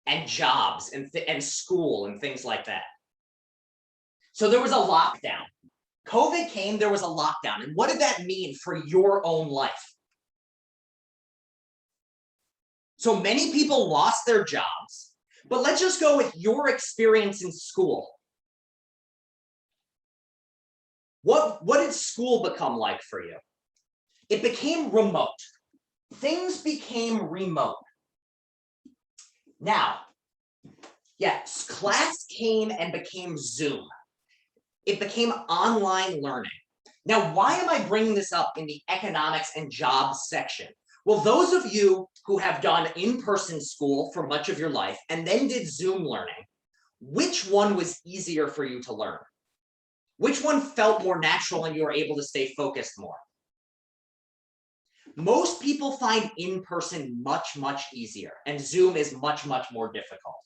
and jobs and school and things like that. So there was a lockdown. COVID came, there was a lockdown. And what did that mean for your own life? So many people lost their jobs, but let's just go with your experience in school. What did school become like for you? It became remote. Things became remote. Now, yes, class came and became Zoom. it became online learning. Now, why am I bringing this up in the economics and jobs section? Well, those of you who have done in-person school for much of your life and then did Zoom learning, which one was easier for you to learn? Which one felt more natural and you were able to stay focused more? Most people find in-person much, much easier, and Zoom is much, much more difficult.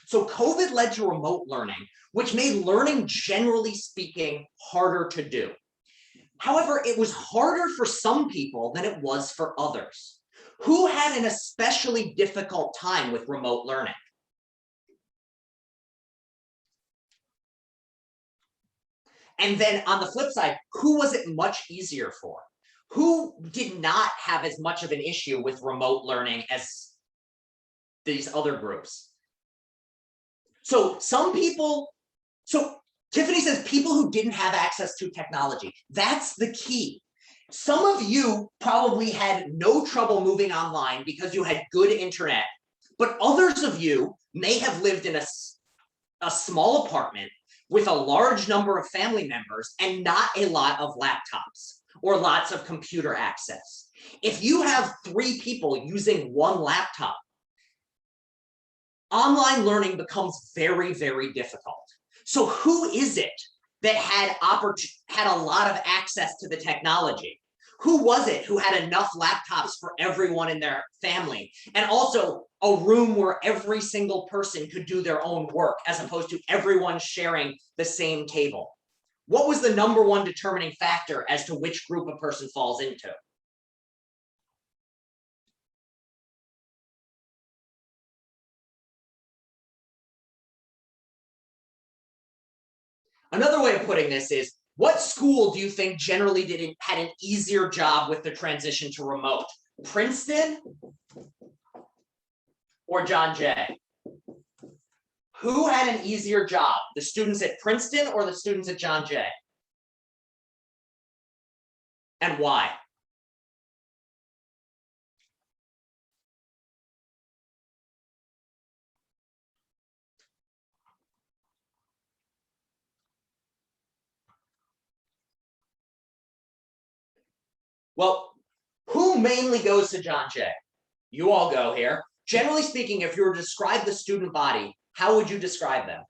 So COVID led to remote learning, which made learning, generally speaking, harder to do. However, it was harder for some people than it was for others. Who had an especially difficult time with remote learning? And then on the flip side, who was it much easier for? Who did not have as much of an issue with remote learning as these other groups? So some people, so Tiffany says people who didn't have access to technology. That's the key. Some of you probably had no trouble moving online because you had good internet, but others of you may have lived in a small apartment with a large number of family members and not a lot of laptops or lots of computer access. If you have 3 people using one laptop, online learning becomes very, very difficult. So who is it that had a lot of access to the technology? Who was it who had enough laptops for everyone in their family? And also a room where every single person could do their own work as opposed to everyone sharing the same table? What was the number one determining factor as to which group a person falls into? Another way of putting this is, what school do you think generally had an easier job with the transition to remote? Princeton or John Jay? Who had an easier job? The students at Princeton or the students at John Jay? And why? Well, who mainly goes to John Jay? You all go here. Generally speaking, if you were to describe the student body, how would you describe them?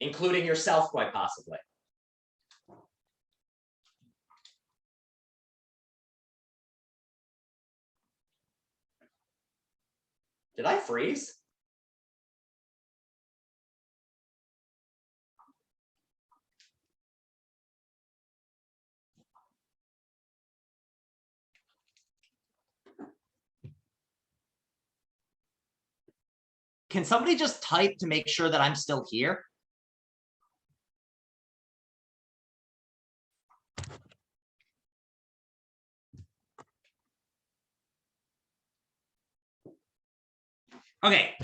Including yourself, quite possibly. Did I freeze? Can somebody just type to make sure that I'm still here? Okay.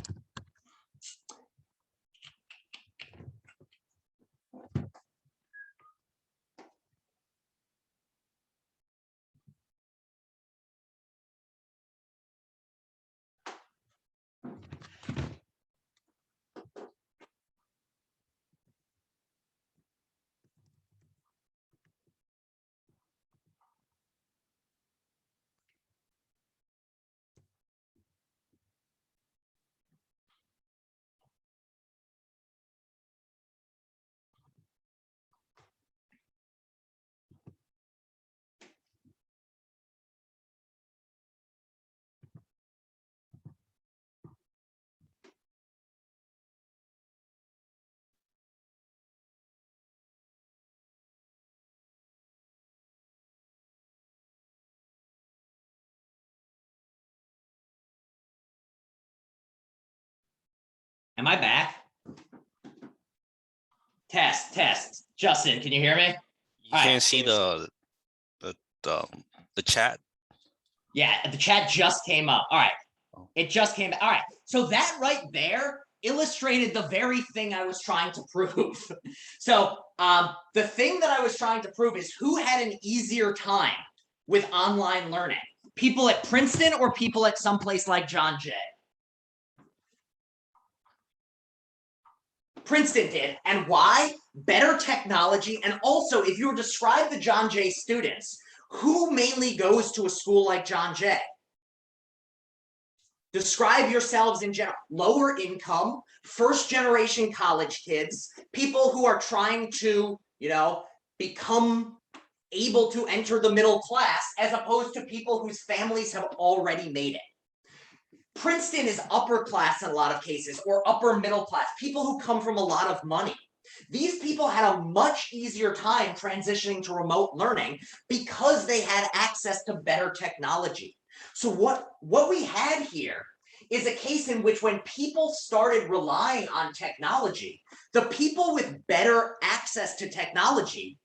Am I back? Test. Justin, can you hear me? You can't see the chat. Yeah, the chat just came up. All right. It just came. All right. So that right there illustrated the very thing I was trying to prove. So the thing that I was trying to prove is who had an easier time with online learning. People at Princeton or people at someplace like John Jay? Princeton did. And why? Better technology. And also, if you were to describe the John Jay students, who mainly goes to a school like John Jay? Describe yourselves in general. Lower income, first generation college kids, people who are trying to, become able to enter the middle class, as opposed to people whose families have already made it. Princeton is upper class in a lot of cases, or upper middle class, people who come from a lot of money. These people had a much easier time transitioning to remote learning because they had access to better technology. So what we had here is a case in which when people started relying on technology, the people with better access to technology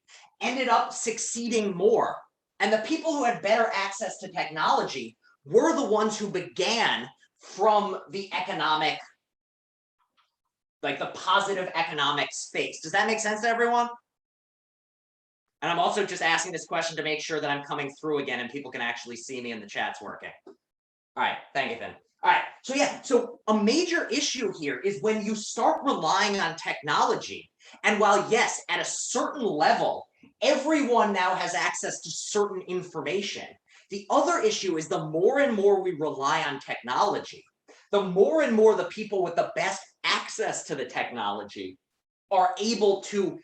ended up succeeding more. And the people who had better access to technology were the ones who began from the economic, like the positive economic space. Does that make sense to everyone? And I'm also just asking this question to make sure that I'm coming through again and people can actually see me and the chat's working. All right, thank you, Finn. All right, so a major issue here is when you start relying on technology, and while yes, at a certain level, everyone now has access to certain information, the other issue is the more and more we rely on technology, the more and more the people with the best access to the technology are able to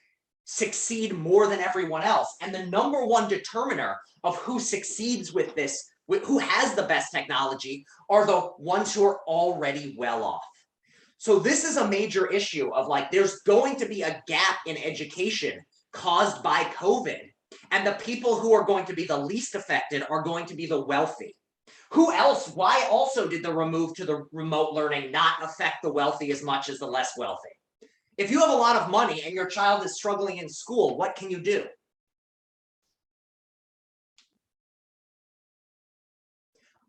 succeed more than everyone else. And the number one determiner of who succeeds with this, who has the best technology, are the ones who are already well off. So this is a major issue of like, there's going to be a gap in education caused by COVID. And the people who are going to be the least affected are going to be the wealthy. Who else? Why also did the remove to the remote learning not affect the wealthy as much as the less wealthy? If you have a lot of money and your child is struggling in school, what can you do?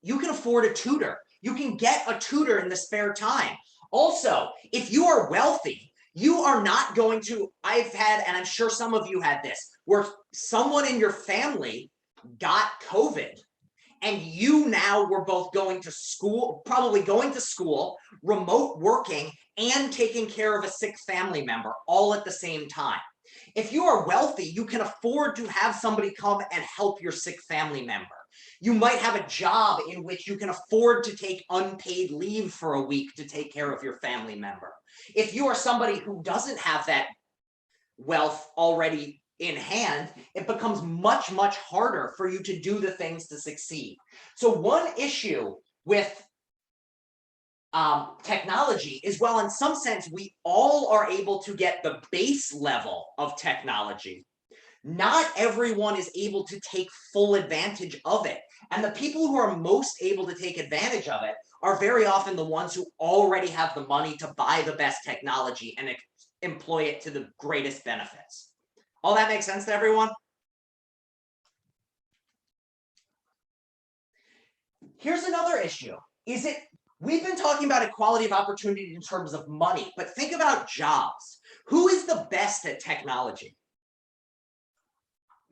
You can afford a tutor. You can get a tutor in the spare time. Also, if you are wealthy, you are not going to, I've had, and I'm sure some of you had this, where someone in your family got COVID and you now were both going to school, probably going to school, remote working, and taking care of a sick family member all at the same time. If you are wealthy, you can afford to have somebody come and help your sick family member. You might have a job in which you can afford to take unpaid leave for a week to take care of your family member. If you are somebody who doesn't have that wealth already in hand, it becomes much, much harder for you to do the things to succeed. So one issue with technology is, well, in some sense, we all are able to get the base level of technology. Not everyone is able to take full advantage of it. And the people who are most able to take advantage of it are very often the ones who already have the money to buy the best technology and employ it to the greatest benefits. All that makes sense to everyone? Here's another issue. We've been talking about equality of opportunity in terms of money, but think about jobs. Who is the best at technology?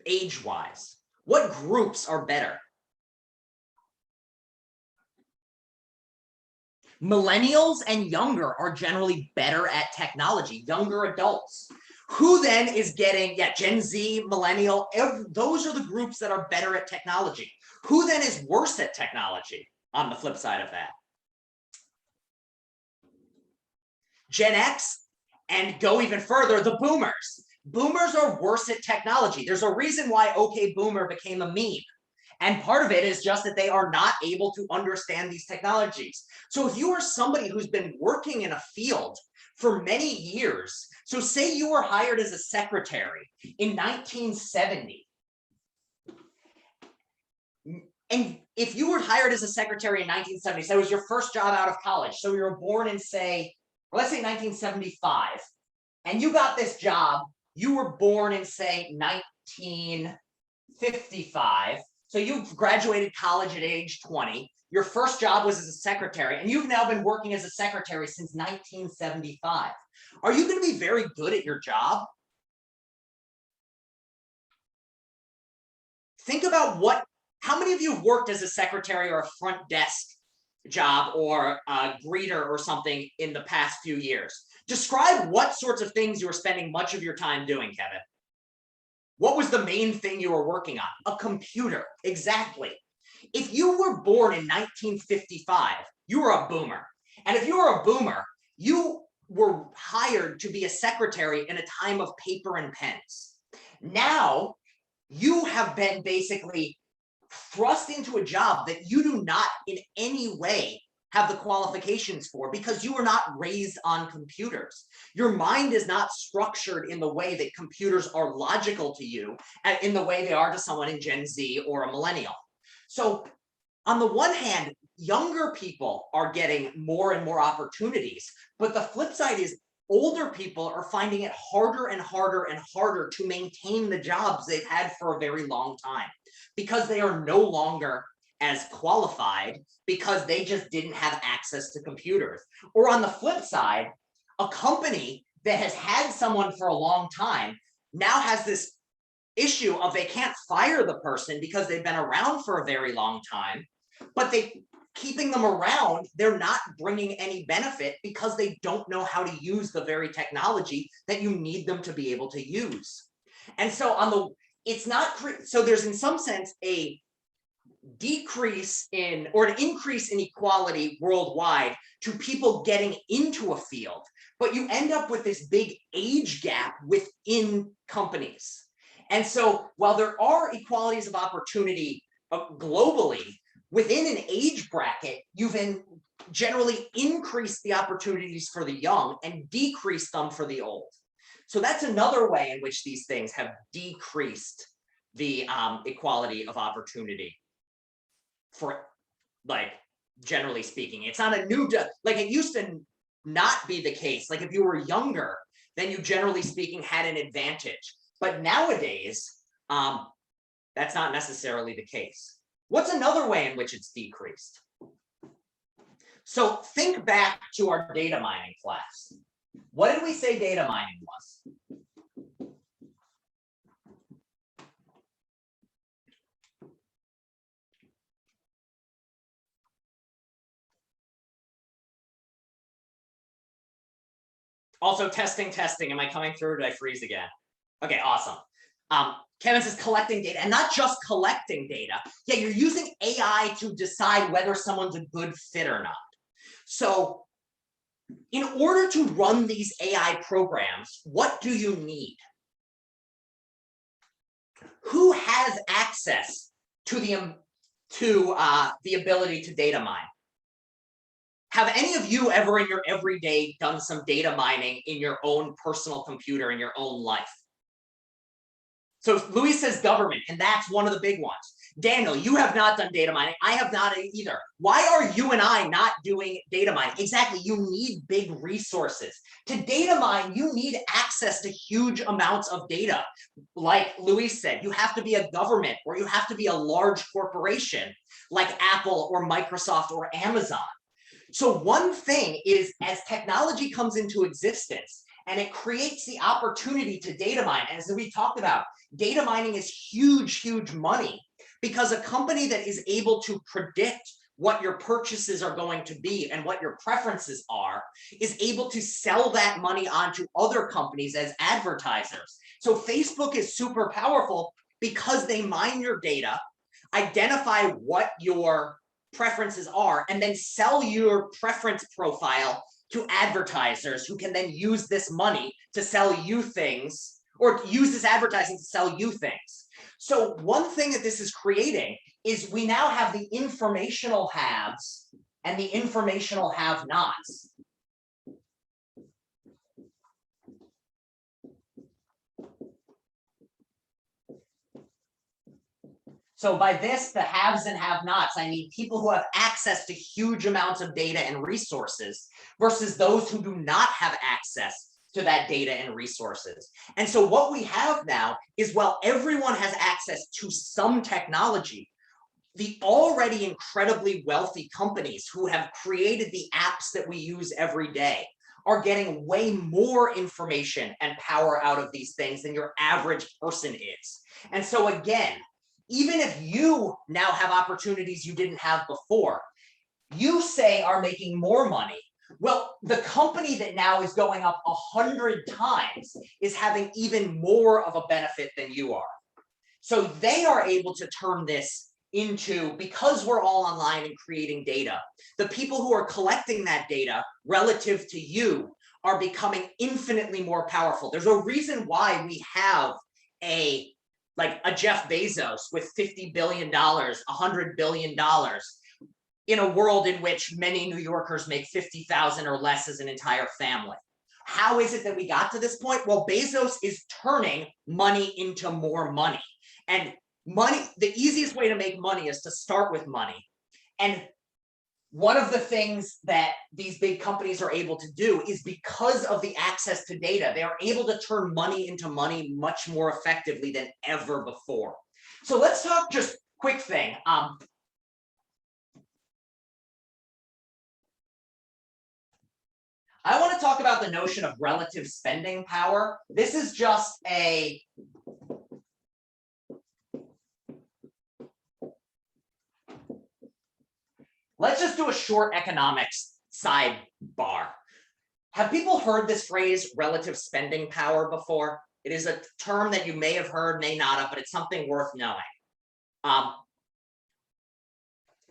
Age-wise, what groups are better? Millennials and younger are generally better at technology, younger adults. Who then is getting, Gen Z, millennial, those are the groups that are better at technology. Who then is worse at technology on the flip side of that? Gen X, and go even further, the boomers. Boomers are worse at technology. There's a reason why OK Boomer became a meme. And part of it is just that they are not able to understand these technologies. So if you are somebody who's been working in a field for many years, so say you were hired as a secretary in 1970, and if you were hired as a secretary in 1970, so it was your first job out of college, so you were born in, say, let's say 1975, and you got this job, you were born in, say, 1955, so you graduated college at age 20, your first job was as a secretary, and you've now been working as a secretary since 1975. Are you going to be very good at your job? Think about what how many of you have worked as a secretary or a front desk job or a greeter or something in the past few years? Describe what sorts of things you were spending much of your time doing, Kevin. What was the main thing you were working on? A computer, exactly. If you were born in 1955, you were a boomer. And if you were a boomer, you were hired to be a secretary in a time of paper and pens. Now, you have been basically thrust into a job that you do not in any way have the qualifications for, because you were not raised on computers. Your mind is not structured in the way that computers are logical to you, and in the way they are to someone in Gen Z or a millennial. So on the one hand, younger people are getting more and more opportunities, but the flip side is older people are finding it harder and harder and harder to maintain the jobs they've had for a very long time, because they are no longer as qualified, because they just didn't have access to computers. Or on the flip side, a company that has had someone for a long time now has this issue of they can't fire the person because they've been around for a very long time, but keeping them around, they're not bringing any benefit because they don't know how to use the very technology that you need them to be able to use. And so it's not, so there's in some sense a decrease in, or an increase in equality worldwide to people getting into a field, but you end up with this big age gap within companies. And so while there are equalities of opportunity globally, within an age bracket, you've generally increased the opportunities for the young and decreased them for the old. So that's another way in which these things have decreased the equality of opportunity, for, like, generally speaking. It's not a new, like, it used to not be the case. Like, if you were younger, then you generally speaking had an advantage. But nowadays, that's not necessarily the case. What's another way in which it's decreased? So think back to our data mining class. What did we say data mining was? Also, testing. Am I coming through? Did I freeze again? Okay, awesome. Kevin says collecting data, and not just collecting data. Yeah, you're using AI to decide whether someone's a good fit or not. So in order to run these AI programs, what do you need? Who has access to the ability to data mine? Have any of you ever in your everyday done some data mining in your own personal computer in your own life? So Luis says government, and that's one of the big ones. Daniel, you have not done data mining. I have not either. Why are you and I not doing data mining? Exactly, you need big resources. To data mine, you need access to huge amounts of data. Like Luis said, you have to be a government, or you have to be a large corporation like Apple or Microsoft or Amazon. So one thing is, as technology comes into existence and it creates the opportunity to data mine, and as we talked about, data mining is huge money, because a company that is able to predict what your purchases are going to be and what your preferences are is able to sell that money on to other companies as advertisers. So Facebook is super powerful because they mine your data, identify what your preferences are, and then sell your preference profile to advertisers who can then use this money to sell you things, or use this advertising to sell you things. So one thing that this is creating is we now have the informational haves and the informational have-nots. So by this, the haves and have-nots, I mean people who have access to huge amounts of data and resources versus those who do not have access to that data and resources. And so what we have now is, while everyone has access to some technology, the already incredibly wealthy companies who have created the apps that we use every day are getting way more information and power out of these things than your average person is. And so again, even if you now have opportunities you didn't have before, you say are making more money. Well, the company that now is going up 100 times is having even more of a benefit than you are. So they are able to turn this into, because we're all online and creating data, the people who are collecting that data relative to you are becoming infinitely more powerful. There's a reason why we have a Jeff Bezos with $50 billion, $100 billion, in a world in which many New Yorkers make 50,000 or less as an entire family. How is it that we got to this point? Well, Bezos is turning money into more money. And money, the easiest way to make money is to start with money. And one of the things that these big companies are able to do is, because of the access to data, they are able to turn money into money much more effectively than ever before. So let's talk, just quick thing. I want to talk about the notion of relative spending power. This is just a let's just do a short economics sidebar. Have people heard this phrase relative spending power before? It is a term that you may have heard, may not have, but it's something worth knowing.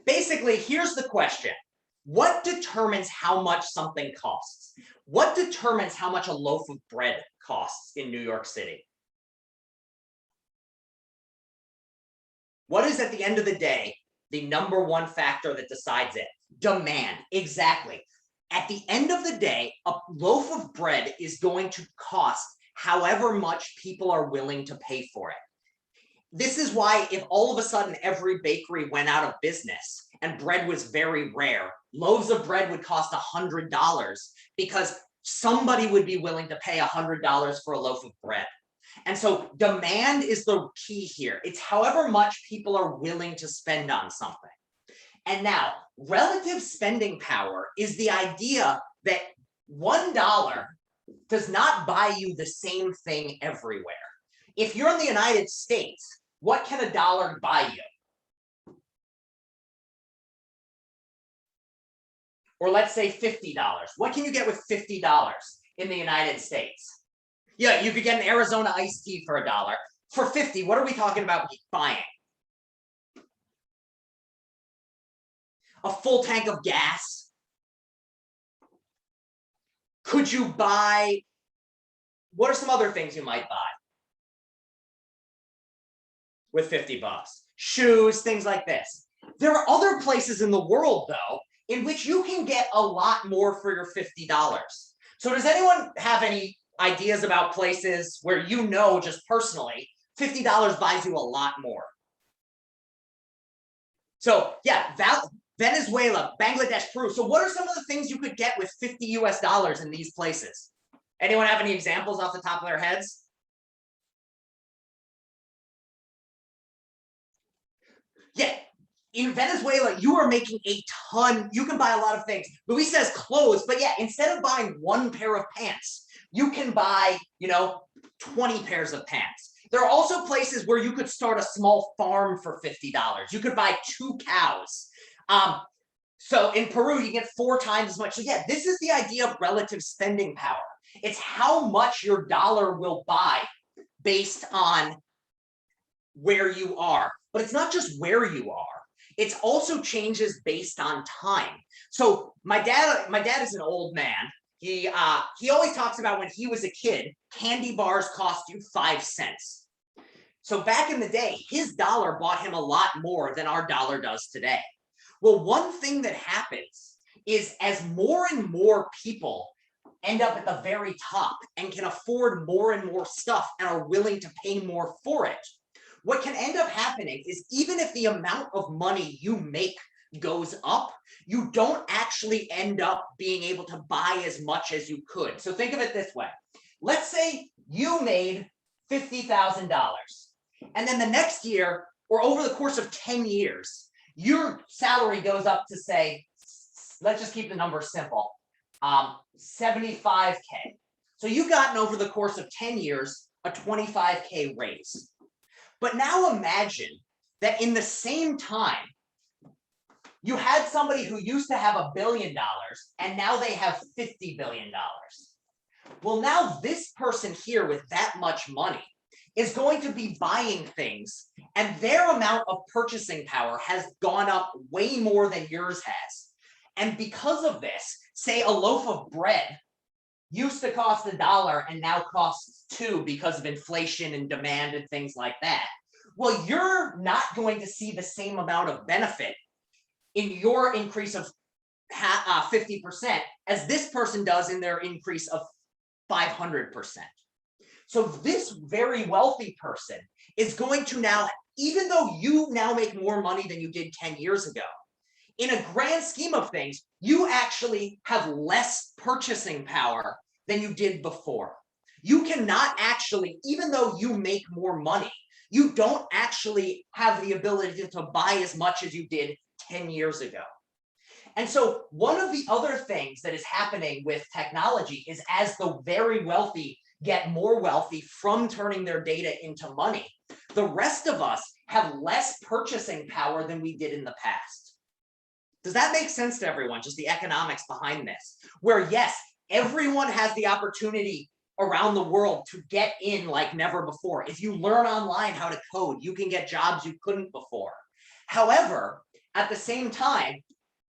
Basically, here's the question. What determines how much something costs? What determines how much a loaf of bread costs in New York City? What is, at the end of the day, the number one factor that decides it? Demand, exactly. At the end of the day, a loaf of bread is going to cost however much people are willing to pay for it. This is why, if all of a sudden every bakery went out of business and bread was very rare, loaves of bread would cost $100 because somebody would be willing to pay $100 for a loaf of bread. And so demand is the key here. It's however much people are willing to spend on something. And now, relative spending power is the idea that $1 does not buy you the same thing everywhere. If you're in the United States, what can a dollar buy you? Or let's say $50. What can you get with $50 in the United States? Yeah, you could get an Arizona iced tea for $1. For 50, what are we talking about buying? A full tank of gas? Could you buy, what are some other things you might buy with 50 bucks? Shoes, things like this. There are other places in the world, though, in which you can get a lot more for your $50. So does anyone have any ideas about places where, you know, just personally, $50 buys you a lot more? So yeah, Venezuela, Bangladesh, Peru. So what are some of the things you could get with 50 US dollars in these places? Anyone have any examples off the top of their heads? Yeah, in Venezuela, you are making a ton. You can buy a lot of things. Luis says clothes, but yeah, instead of buying one pair of pants, you can buy, 20 pairs of pants. There are also places where you could start a small farm for $50. You could buy 2 cows. So in Peru, you get 4 times as much. So yeah, this is the idea of relative spending power. It's how much your dollar will buy based on where you are. But it's not just where you are. It also changes based on time. So my dad is an old man. He always talks about when he was a kid, candy bars cost you 5 cents. So back in the day, his dollar bought him a lot more than our dollar does today. Well, one thing that happens is, as more and more people end up at the very top and can afford more and more stuff and are willing to pay more for it, what can end up happening is, even if the amount of money you make goes up, you don't actually end up being able to buy as much as you could. So think of it this way. Let's say you made $50,000, and then the next year, or over the course of 10 years, your salary goes up to, say, let's just keep the number simple, 75K. So you've gotten, over the course of 10 years, a 25K raise. But now imagine that in the same time, you had somebody who used to have $1 billion and now they have $50 billion. Well, now this person here with that much money is going to be buying things, and their amount of purchasing power has gone up way more than yours has. And because of this, say a loaf of bread used to cost $1 and now costs $2 because of inflation and demand and things like that. Well, you're not going to see the same amount of benefit in your increase of 50% as this person does in their increase of 500%. So this very wealthy person is going to now, even though you now make more money than you did 10 years ago, in a grand scheme of things, you actually have less purchasing power than you did before. You cannot actually, even though you make more money, you don't actually have the ability to buy as much as you did 10 years ago. And so one of the other things that is happening with technology is as the very wealthy get more wealthy from turning their data into money, the rest of us have less purchasing power than we did in the past. Does that make sense to everyone? Just the economics behind this, where yes, everyone has the opportunity around the world to get in like never before. If you learn online how to code, you can get jobs you couldn't before. However, at the same time,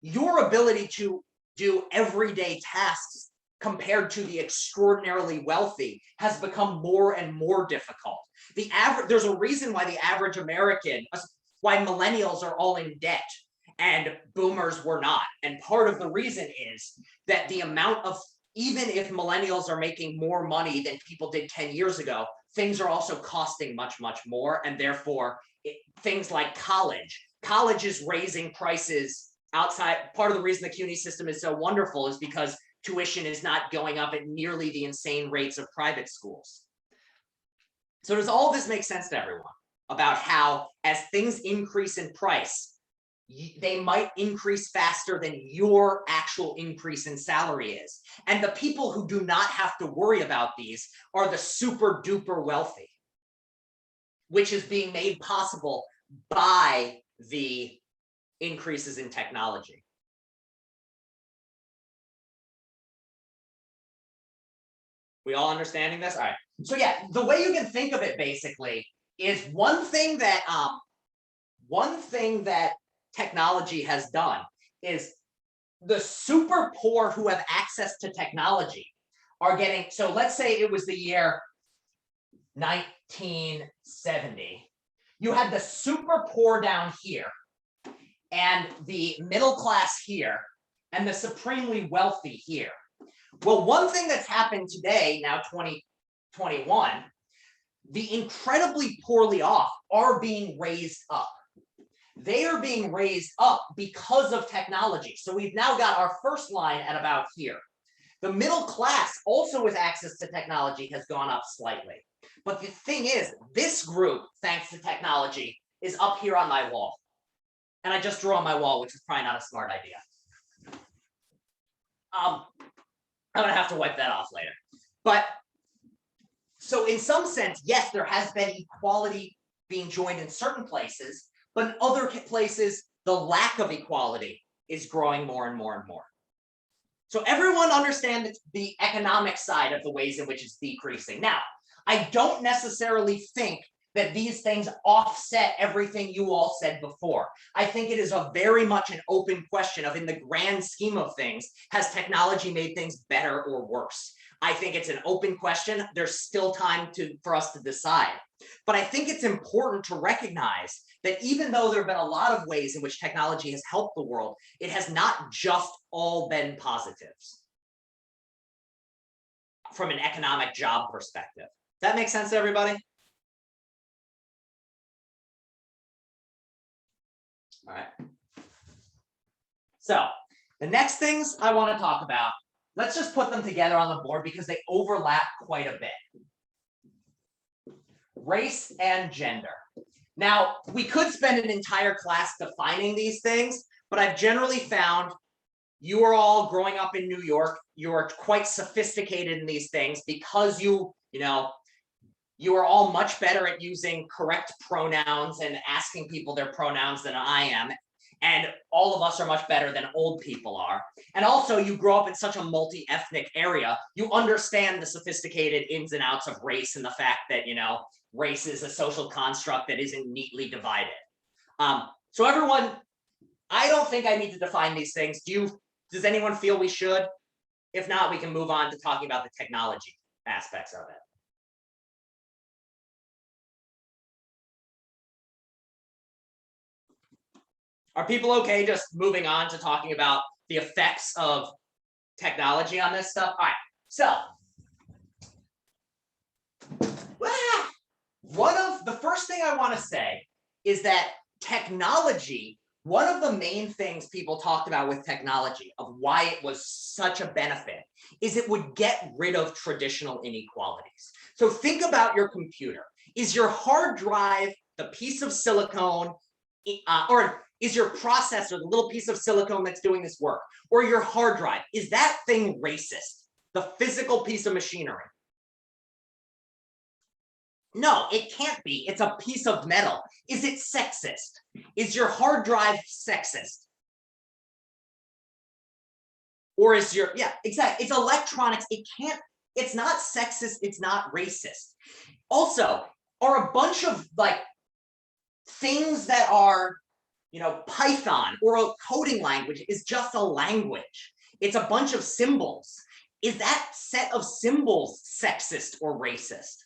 your ability to do everyday tasks compared to the extraordinarily wealthy has become more and more difficult. There's a reason why the average American, why millennials are all in debt and boomers were not. And part of the reason is that the amount of, even if millennials are making more money than people did 10 years ago, things are also costing much, much more. And therefore, things like college is raising prices outside. Part of the reason the CUNY system is so wonderful is because tuition is not going up at nearly the insane rates of private schools. So does all this make sense to everyone about how as things increase in price, they might increase faster than your actual increase in salary is? And the people who do not have to worry about these are the super duper wealthy, which is being made possible by the increases in technology. We all understanding this? All right. So yeah, the way you can think of it basically is one thing that technology has done is the super poor who have access to technology are getting, so let's say it was the year 1970. You had the super poor down here and the middle class here and the supremely wealthy here. Well, one thing that's happened today, now 2021, the incredibly poorly off are being raised up. They are being raised up because of technology. So we've now got our first line at about here. The middle class, also with access to technology, has gone up slightly. But the thing is, this group, thanks to technology, is up here on my wall. And I just drew on my wall, which is probably not a smart idea. I'm gonna have to wipe that off later. But so in some sense, yes, there has been equality being joined in certain places, but in other places, the lack of equality is growing more and more and more. So everyone understands the economic side of the ways in which it's decreasing. Now, I don't necessarily think that these things offset everything you all said before. I think it is a very much an open question of, in the grand scheme of things, has technology made things better or worse? I think it's an open question. There's still time for us to decide. But I think it's important to recognize that even though there have been a lot of ways in which technology has helped the world, it has not just all been positives from an economic job perspective. That makes sense to everybody? All right. So the next things I want to talk about, let's just put them together on the board because they overlap quite a bit. Race and gender. Now, we could spend an entire class defining these things, but I've generally found you are all growing up in New York. You're quite sophisticated in these things because you You are all much better at using correct pronouns and asking people their pronouns than I am. And all of us are much better than old people are. And also, you grow up in such a multi-ethnic area, you understand the sophisticated ins and outs of race and the fact that, race is a social construct that isn't neatly divided. So everyone, I don't think I need to define these things. Does anyone feel we should? If not, we can move on to talking about the technology aspects of it. Are people okay just moving on to talking about the effects of technology on this stuff? All right, so the first thing I want to say is that technology, one of the main things people talked about with technology of why it was such a benefit is it would get rid of traditional inequalities. So think about your computer. Is your hard drive the piece of silicone, or is your processor the little piece of silicone that's doing this work? Or your hard drive, is that thing racist? The physical piece of machinery? No, it can't be. It's a piece of metal. Is it sexist? Is your hard drive sexist? Or is yeah, exactly. It's electronics. It's not sexist. It's not racist. Also, are a bunch of things that are, Python or a coding language is just a language. It's a bunch of symbols. Is that set of symbols sexist or racist?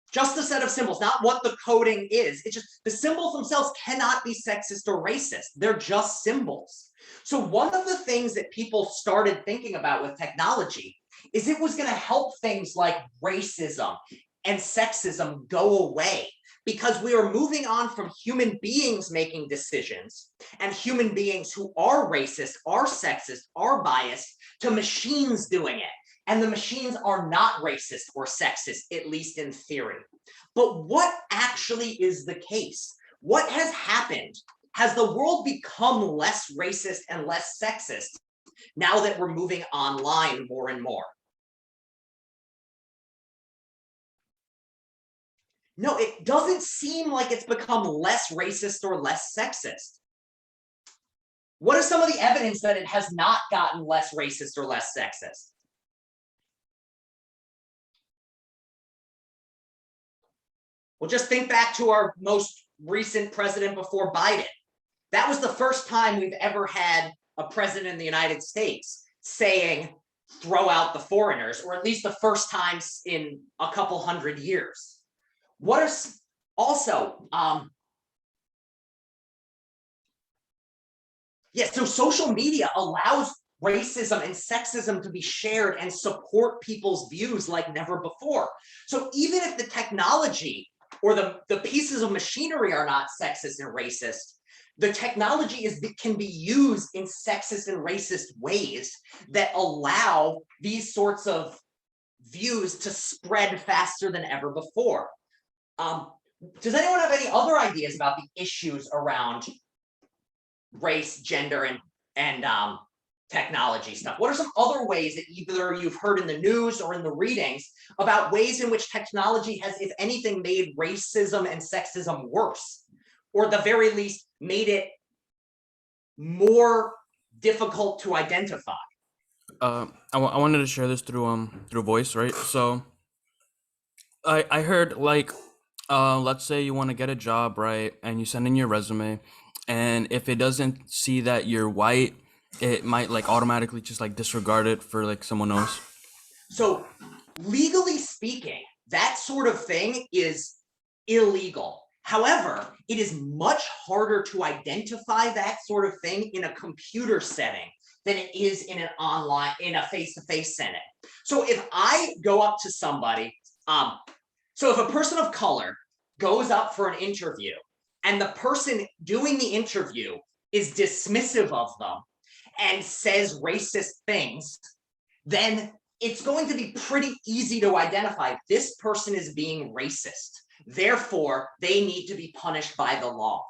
Just a set of symbols, not what the coding is. It's just the symbols themselves cannot be sexist or racist. They're just symbols. So one of the things that people started thinking about with technology is it was going to help things like racism and sexism go away, because we are moving on from human beings making decisions and human beings who are racist, are sexist, are biased, to machines doing it. And the machines are not racist or sexist, at least in theory. But what actually is the case? What has happened? Has the world become less racist and less sexist now that we're moving online more and more? No, it doesn't seem like it's become less racist or less sexist. What is some of the evidence that it has not gotten less racist or less sexist? Well, just think back to our most recent president before Biden. That was the first time we've ever had a president in the United States saying, throw out the foreigners, or at least the first time in a couple hundred years. What are also, so social media allows racism and sexism to be shared and support people's views like never before. So even if the technology or the pieces of machinery are not sexist and racist, the technology can be used in sexist and racist ways that allow these sorts of views to spread faster than ever before. Does anyone have any other ideas about the issues around race, gender, and technology stuff? What are some other ways that either you've heard in the news or in the readings about ways in which technology has, if anything, made racism and sexism worse, or at the very least made it more difficult to identify? I wanted to share this through voice, right? So I heard let's say you want to get a job, right, and you send in your resume, and if it doesn't see that you're white, it might automatically just disregard it for someone else. So legally speaking, that sort of thing is illegal. However, it is much harder to identify that sort of thing in a computer setting than it is in a face-to-face setting. So if I go up to somebody, so if a person of color goes up for an interview and the person doing the interview is dismissive of them and says racist things, then it's going to be pretty easy to identify this person is being racist. Therefore, they need to be punished by the law.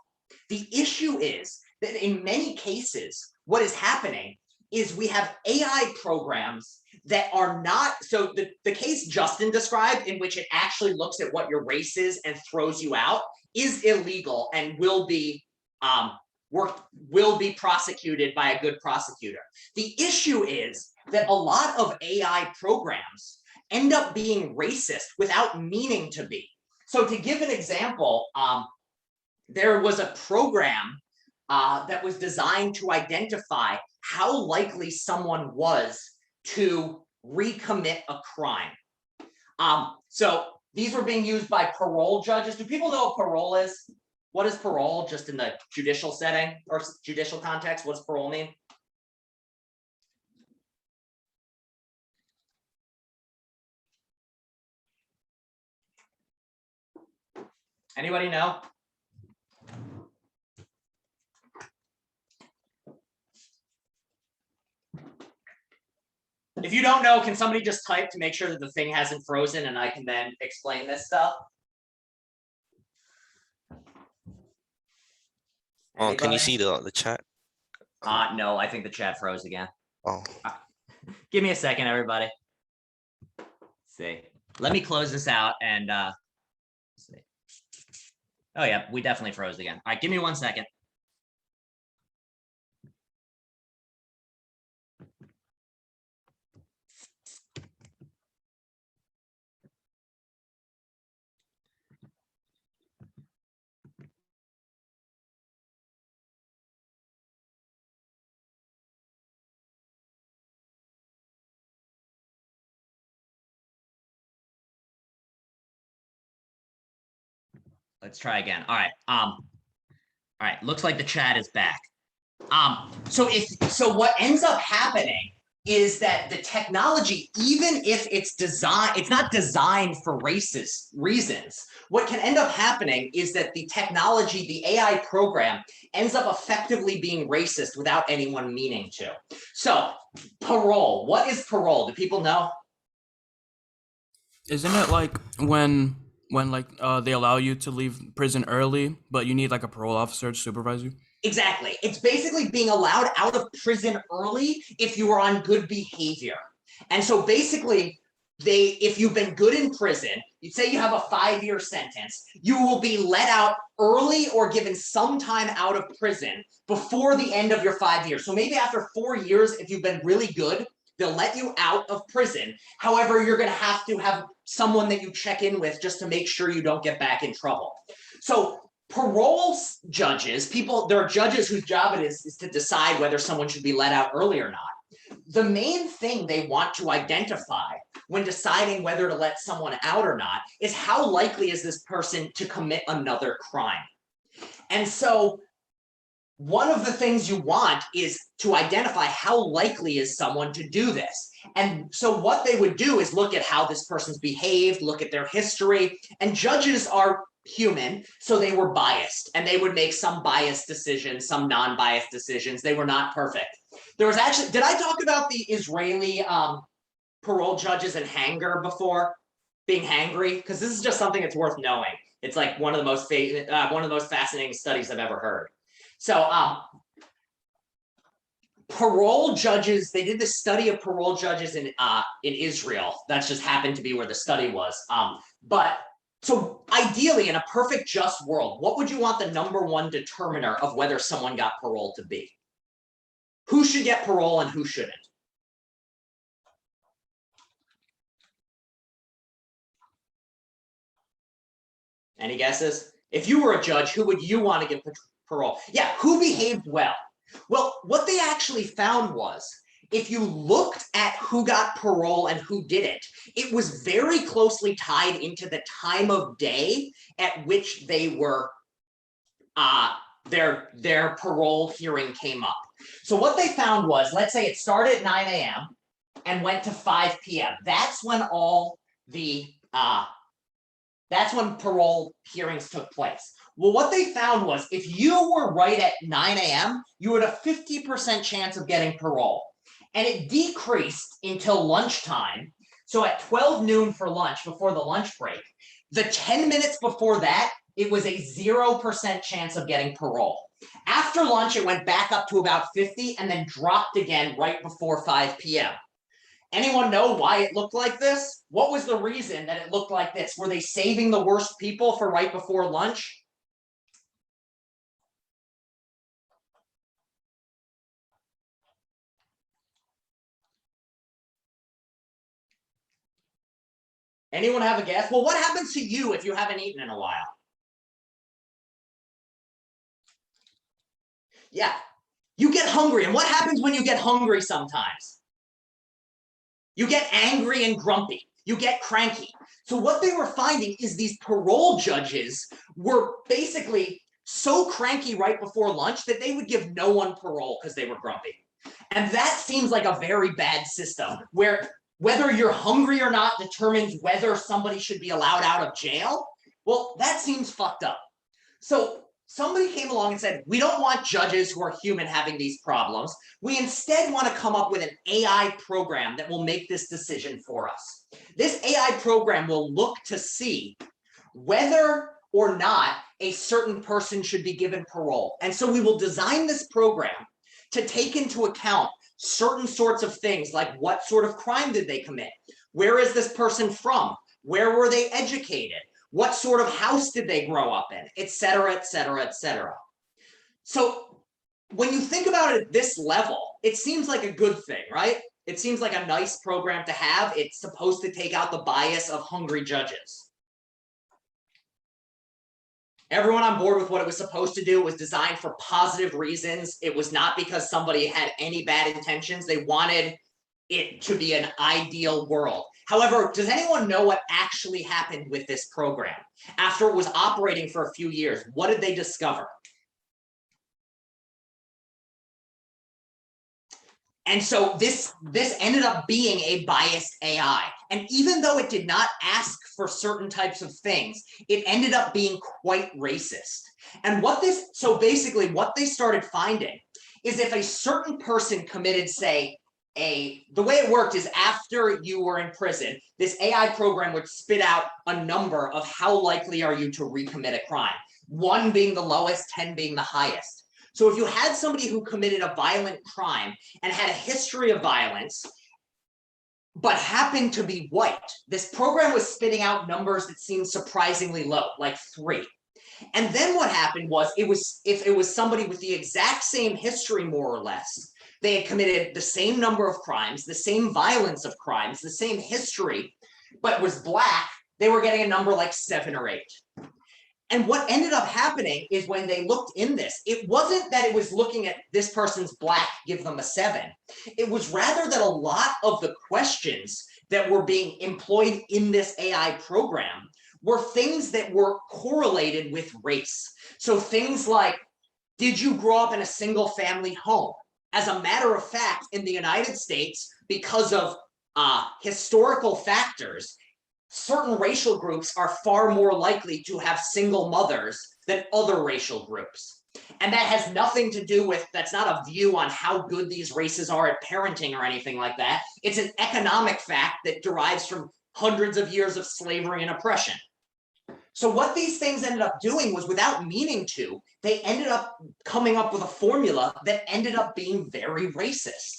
The issue is that in many cases, what is happening is we have AI programs that are not, so the case Justin described in which it actually looks at what your race is and throws you out is illegal and will be prosecuted by a good prosecutor. The issue is that a lot of AI programs end up being racist without meaning to be. So to give an example, there was a program that was designed to identify how likely someone was to recommit a crime. So these were being used by parole judges. Do people know what parole is? What is parole, just in the judicial setting or judicial context? What does parole mean? Anybody know? If you don't know, can somebody just type to make sure that the thing hasn't frozen and I can then explain this stuff? Oh, can you Anybody? see the chat? No, I think the chat froze again. Oh, Give me a second, everybody. Let's see. Let me close this out and see. Oh yeah, we definitely froze again. All right, give me 1 second. Let's try again. All right, looks like the chat is back. So what ends up happening is that the technology, even if it's not designed for racist reasons. What can end up happening is that the technology, the AI program, ends up effectively being racist without anyone meaning to. So parole, what is parole? Do people know? Isn't it like when like they allow you to leave prison early, but you need like a parole officer to supervise you? Exactly. It's basically being allowed out of prison early if you are on good behavior. And so basically, if you've been good in prison, you'd say you have a 5-year sentence, you will be let out early or given some time out of prison before the end of your 5 years. So maybe after 4 years, if you've been really good, they'll let you out of prison. However, you're going to have someone that you check in with just to make sure you don't get back in trouble. So parole judges, there are judges whose job it is to decide whether someone should be let out early or not. The main thing they want to identify when deciding whether to let someone out or not is how likely is this person to commit another crime. And so one of the things you want is to identify how likely is someone to do this. And so what they would do is look at how this person's behaved, look at their history, and judges are human, so they were biased, and they would make some biased decisions, some non-biased decisions. They were not perfect. There was actually, did I talk about the Israeli parole judges in Hanger before? Being hangry? Because this is just something that's worth knowing. It's like one of the most fascinating studies I've ever heard. So parole judges, they did this study of parole judges in Israel. That just happened to be where the study was. So ideally, in a perfect, just world, what would you want the #1 determiner of whether someone got parole to be? Who should get parole and who shouldn't? Any guesses? If you were a judge, who would you want to give parole? Yeah, who behaved well? Well, what they actually found was, if you looked at who got parole and who didn't, it was very closely tied into the time of day at which they were, their parole hearing came up. So what they found was, let's say it started at 9 a.m. and went to 5 p.m. That's when that's when parole hearings took place. Well, what they found was, if you were right at 9 a.m., you had a 50% chance of getting parole. And it decreased until lunchtime. So at 12 noon for lunch, before the lunch break, the 10 minutes before that, it was a 0% chance of getting parole. After lunch, it went back up to about 50 and then dropped again right before 5 p.m. Anyone know why it looked like this? What was the reason that it looked like this? Were they saving the worst people for right before lunch? Anyone have a guess? Well, what happens to you if you haven't eaten in a while? Yeah, you get hungry. And what happens when you get hungry sometimes? You get angry and grumpy. You get cranky. So what they were finding is these parole judges were basically so cranky right before lunch that they would give no one parole because they were grumpy. And that seems like a very bad system where whether you're hungry or not determines whether somebody should be allowed out of jail. Well, that seems fucked up. So somebody came along and said, we don't want judges who are human having these problems. We instead want to come up with an AI program that will make this decision for us. This AI program will look to see whether or not a certain person should be given parole. And so we will design this program to take into account certain sorts of things, like what sort of crime did they commit? Where is this person from? Where were they educated? What sort of house did they grow up in? Et cetera, et cetera, et cetera. So when you think about it at this level, it seems like a good thing, right? It seems like a nice program to have. It's supposed to take out the bias of hungry judges. Everyone on board with what it was supposed to do? It was designed for positive reasons. It was not because somebody had any bad intentions. They wanted it to be an ideal world. However, does anyone know what actually happened with this program? After it was operating for a few years, what did they discover? And so this ended up being a biased AI. And even though it did not ask for certain types of things, it ended up being quite racist. And so basically what they started finding is if a certain person committed, say, the way it worked is after you were in prison, this AI program would spit out a number of how likely are you to recommit a crime, 1 being the lowest, 10 being the highest. So if you had somebody who committed a violent crime and had a history of violence, but happened to be white, this program was spitting out numbers that seemed surprisingly low, like 3. And then what happened was, if it was somebody with the exact same history, more or less, they had committed the same number of crimes, the same violence of crimes, the same history, but was Black, they were getting a number like 7 or 8. And what ended up happening is when they looked in this, it wasn't that it was looking at this person's Black, give them a 7. It was rather that a lot of the questions that were being employed in this AI program were things that were correlated with race. So things like, did you grow up in a single family home? As a matter of fact, in the United States, because of historical factors, certain racial groups are far more likely to have single mothers than other racial groups. And that has nothing to do with, that's not a view on how good these races are at parenting or anything like that. It's an economic fact that derives from hundreds of years of slavery and oppression. So what these things ended up doing was, without meaning to, they ended up coming up with a formula that ended up being very racist.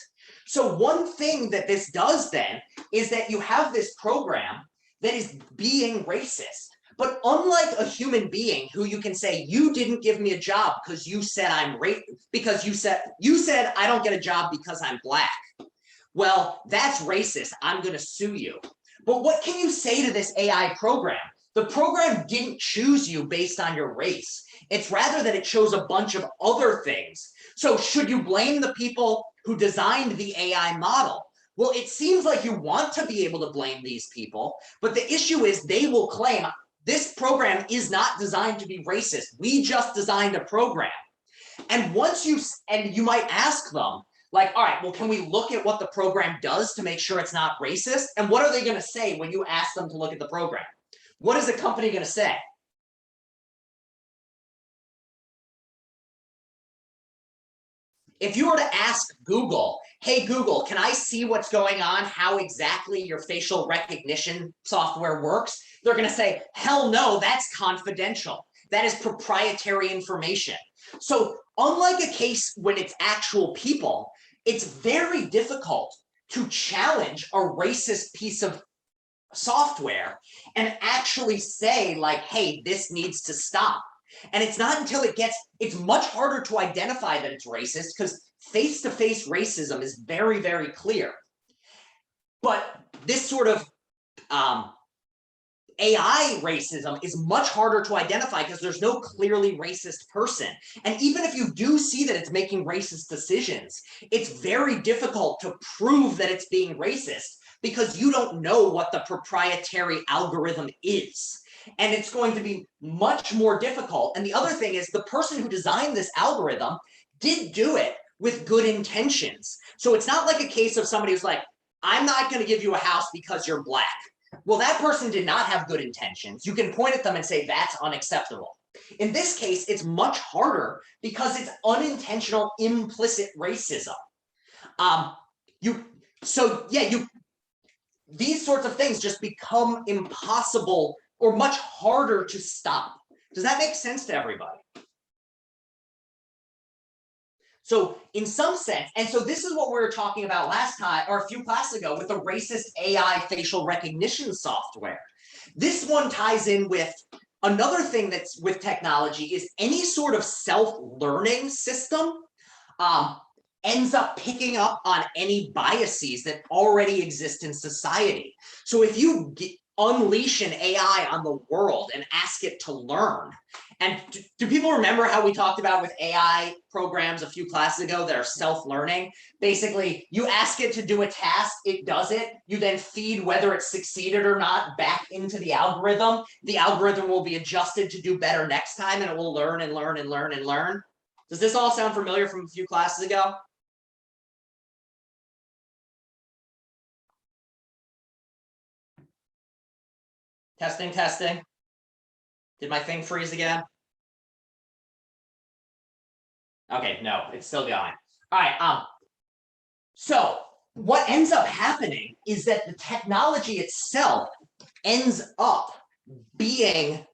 So one thing that this does then is that you have this program that is being racist. But unlike a human being who you can say, you didn't give me a job because you said I'm because you said I don't get a job because I'm Black. Well, that's racist. I'm going to sue you. But what can you say to this AI program? The program didn't choose you based on your race. It's rather that it chose a bunch of other things. So should you blame the people who designed the AI model? Well, it seems like you want to be able to blame these people, but the issue is they will claim this program is not designed to be racist. We just designed a program. And you might ask them, like, all right, well, can we look at what the program does to make sure it's not racist? And what are they going to say when you ask them to look at the program? What is the company going to say? If you were to ask Google, hey, Google, can I see what's going on, how exactly your facial recognition software works? They're going to say, hell no, that's confidential. That is proprietary information. So unlike a case when it's actual people, it's very difficult to challenge a racist piece of software and actually say like, hey, this needs to stop. And it's not until it's much harder to identify that it's racist because face-to-face racism is very, very clear. But this sort of AI racism is much harder to identify because there's no clearly racist person. And even if you do see that it's making racist decisions, it's very difficult to prove that it's being racist because you don't know what the proprietary algorithm is. And it's going to be much more difficult. And the other thing is the person who designed this algorithm did do it with good intentions. So it's not like a case of somebody who's like, I'm not going to give you a house because you're Black. Well, that person did not have good intentions. You can point at them and say, that's unacceptable. In this case, it's much harder because it's unintentional, implicit racism. These sorts of things just become impossible or much harder to stop. Does that make sense to everybody? So in some sense, and so this is what we were talking about last time or a few classes ago with the racist AI facial recognition software. This one ties in with another thing that's with technology is any sort of self-learning system ends up picking up on any biases that already exist in society. So if you unleash an AI on the world and ask it to learn, and do people remember how we talked about with AI programs a few classes ago that are self-learning? Basically, you ask it to do a task, it does it. You then feed whether it succeeded or not back into the algorithm. The algorithm will be adjusted to do better next time, and it will learn and learn and learn and learn. Does this all sound familiar from a few classes ago? Testing, testing. Did my thing freeze again? Okay, no, it's still going. All right, so what ends up happening is that the technology itself ends up being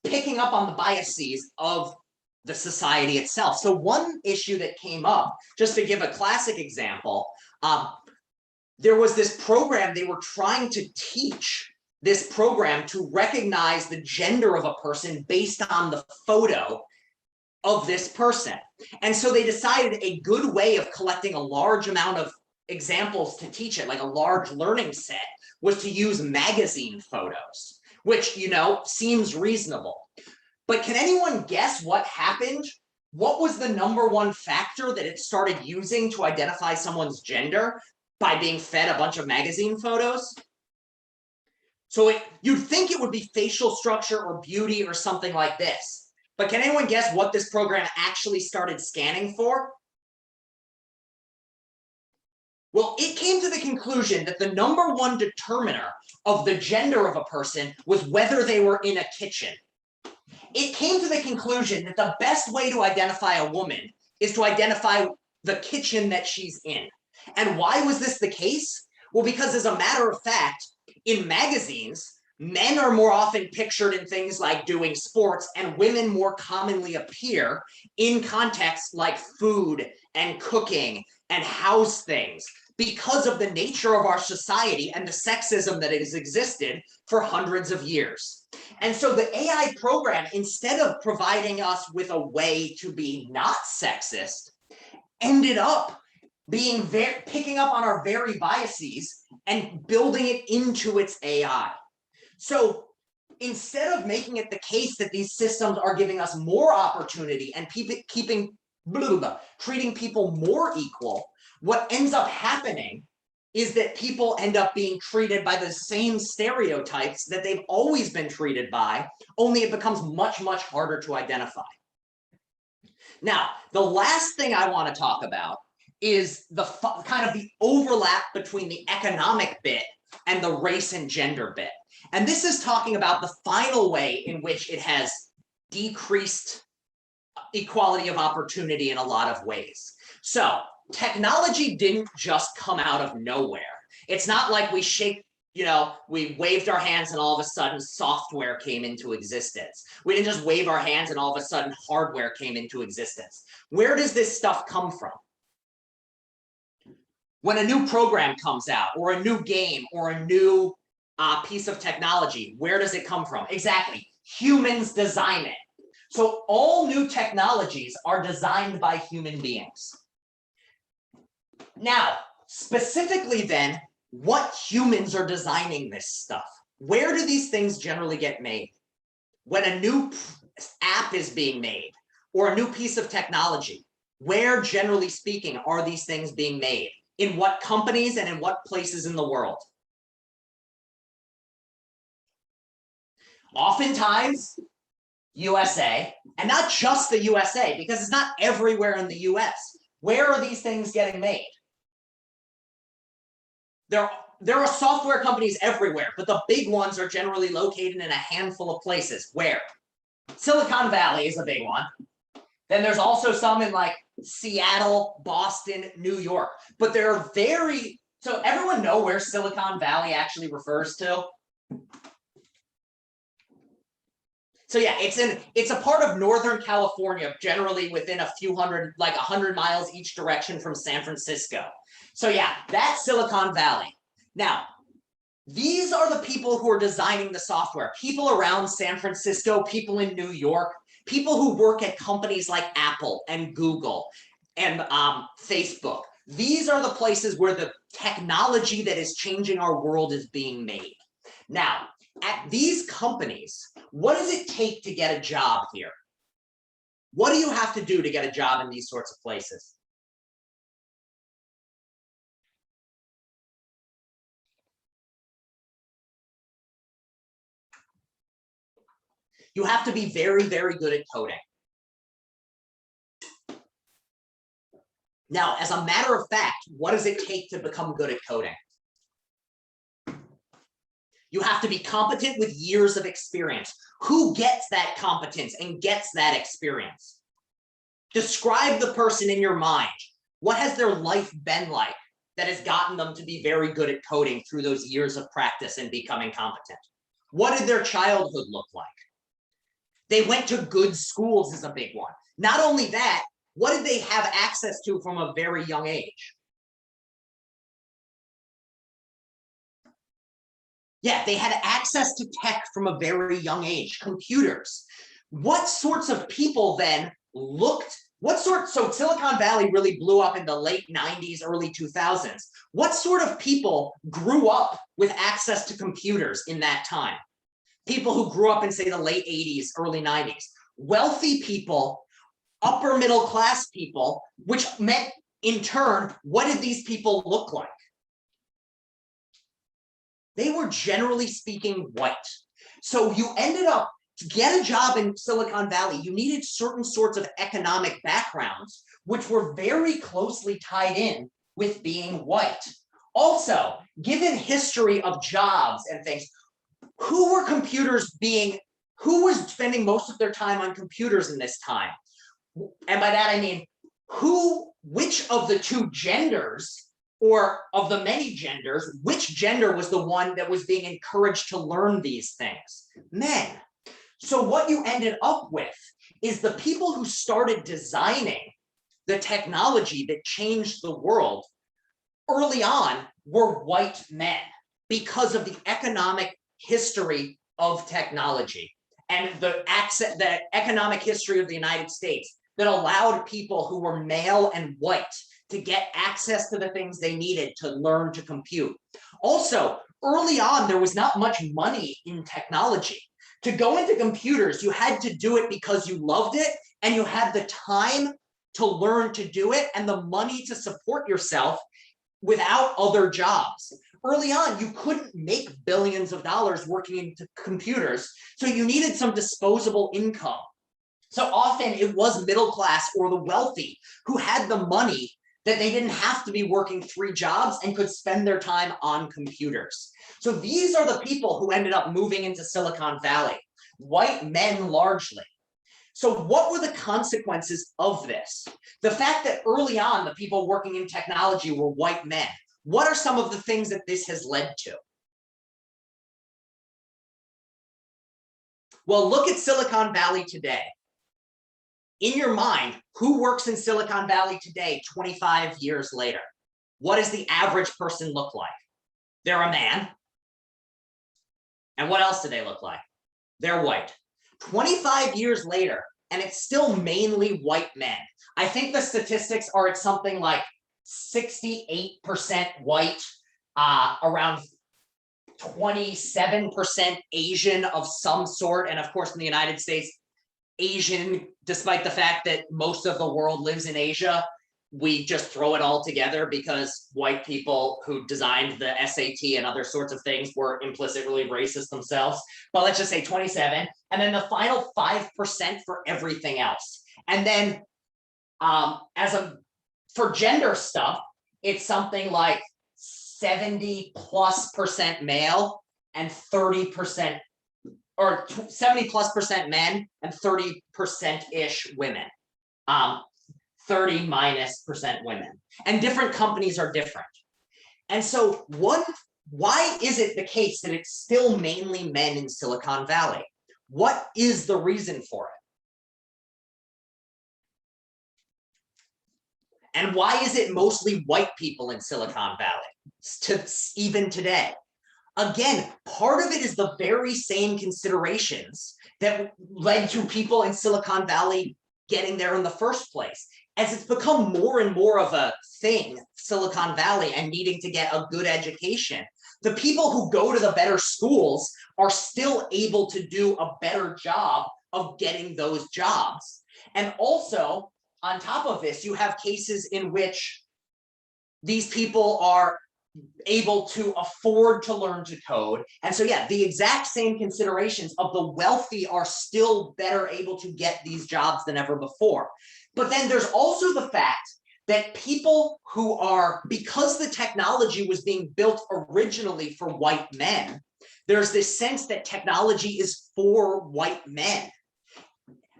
picking up on the biases of the society itself. So one issue that came up, just to give a classic example, there was this program they were trying to teach this program to recognize the gender of a person based on the photo of this person. And so they decided a good way of collecting a large amount of examples to teach it, like a large learning set, was to use magazine photos, which, you know, seems reasonable. But can anyone guess what happened? What was the number one factor that it started using to identify someone's gender by being fed a bunch of magazine photos? So you'd think it would be facial structure or beauty or something like this. But can anyone guess what this program actually started scanning for? Well, it came to the conclusion that the number one determiner of the gender of a person was whether they were in a kitchen. It came to the conclusion that the best way to identify a woman is to identify the kitchen that she's in. And why was this the case? Well, because as a matter of fact, in magazines, men are more often pictured in things like doing sports, and women more commonly appear in contexts like food and cooking and house things because of the nature of our society and the sexism that has existed for hundreds of years. And so the AI program, instead of providing us with a way to be not sexist, ended up being picking up on our very biases and building it into its AI. So instead of making it the case that these systems are giving us more opportunity and treating people more equal, what ends up happening is that people end up being treated by the same stereotypes that they've always been treated by, only it becomes much, much harder to identify. Now, the last thing I want to talk about is the kind of the overlap between the economic bit and the race and gender bit. And this is talking about the final way in which it has decreased equality of opportunity in a lot of ways. So technology didn't just come out of nowhere. It's not like we shake we waved our hands and all of a sudden software came into existence. We didn't just wave our hands and all of a sudden hardware came into existence. Where does this stuff come from? When a new program comes out, or a new game, or a new piece of technology, where does it come from? Exactly, humans design it. So all new technologies are designed by human beings. Now, specifically then, what humans are designing this stuff? Where do these things generally get made? When a new app is being made, or a new piece of technology, where, generally speaking, are these things being made? In what companies and in what places in the world? Oftentimes, USA, and not just the USA, because it's not everywhere in the US. Where are these things getting made? There are software companies everywhere, but the big ones are generally located in a handful of places. Where? Silicon Valley is a big one. Then there's also some in like Seattle, Boston, New York. But they're so everyone know where Silicon Valley actually refers to? So yeah, it's a part of Northern California, generally within a few hundred, like 100 miles each direction from San Francisco. So yeah, that's Silicon Valley. Now, these are the people who are designing the software. People around San Francisco, people in New York, people who work at companies like Apple and Google and Facebook. These are the places where the technology that is changing our world is being made. Now, at these companies, what does it take to get a job here? What do you have to do to get a job in these sorts of places? You have to be very, very good at coding. Now, as a matter of fact, what does it take to become good at coding? You have to be competent with years of experience. Who gets that competence and gets that experience? Describe the person in your mind. What has their life been like that has gotten them to be very good at coding through those years of practice and becoming competent? What did their childhood look like? They went to good schools is a big one. Not only that, what did they have access to from a very young age? Yeah, they had access to tech from a very young age, computers. What sorts of people then so Silicon Valley really blew up in the late 90s, early 2000s. What sort of people grew up with access to computers in that time? People who grew up in, say, the late 80s, early 90s. Wealthy people, upper middle class people, which meant, in turn, what did these people look like? They were, generally speaking, white. So you ended up, to get a job in Silicon Valley, you needed certain sorts of economic backgrounds, which were very closely tied in with being white. Also, given history of jobs and things, who was spending most of their time on computers in this time? And by that I mean, which of the two genders, or of the many genders, which gender was the one that was being encouraged to learn these things? Men. So what you ended up with is the people who started designing the technology that changed the world early on were white men, because of the economic history of technology and the economic history of the United States that allowed people who were male and white to get access to the things they needed to learn to compute. Also, early on, there was not much money in technology. To go into computers, you had to do it because you loved it and you had the time to learn to do it and the money to support yourself without other jobs. Early on, you couldn't make billions of dollars working into computers, so you needed some disposable income. So often it was middle class or the wealthy who had the money that they didn't have to be working 3 jobs and could spend their time on computers. So these are the people who ended up moving into Silicon Valley, white men largely. So what were the consequences of this? The fact that early on, the people working in technology were white men. What are some of the things that this has led to? Well, look at Silicon Valley today. In your mind, who works in Silicon Valley today, 25 years later? What does the average person look like? They're a man. And what else do they look like? They're white. 25 years later, and it's still mainly white men. I think the statistics are at something like 68% white, around 27% Asian of some sort. And of course, in the United States, Asian, despite the fact that most of the world lives in Asia, we just throw it all together because white people who designed the SAT and other sorts of things were implicitly racist themselves. But let's just say 27, and then the final 5% for everything else. And then for gender stuff, it's something like 70+% male and 30%, or 70+% men and 30%-ish women. 30- women, and different companies are different. And so why is it the case that it's still mainly men in Silicon Valley? What is the reason for it? And why is it mostly white people in Silicon Valley even today? Again, part of it is the very same considerations that led to people in Silicon Valley getting there in the first place. As it's become more and more of a thing, Silicon Valley, and needing to get a good education, the people who go to the better schools are still able to do a better job of getting those jobs. And also, on top of this, you have cases in which these people are able to afford to learn to code. And so, yeah, the exact same considerations of the wealthy are still better able to get these jobs than ever before. But then there's also the fact that people who are, because the technology was being built originally for white men, there's this sense that technology is for white men.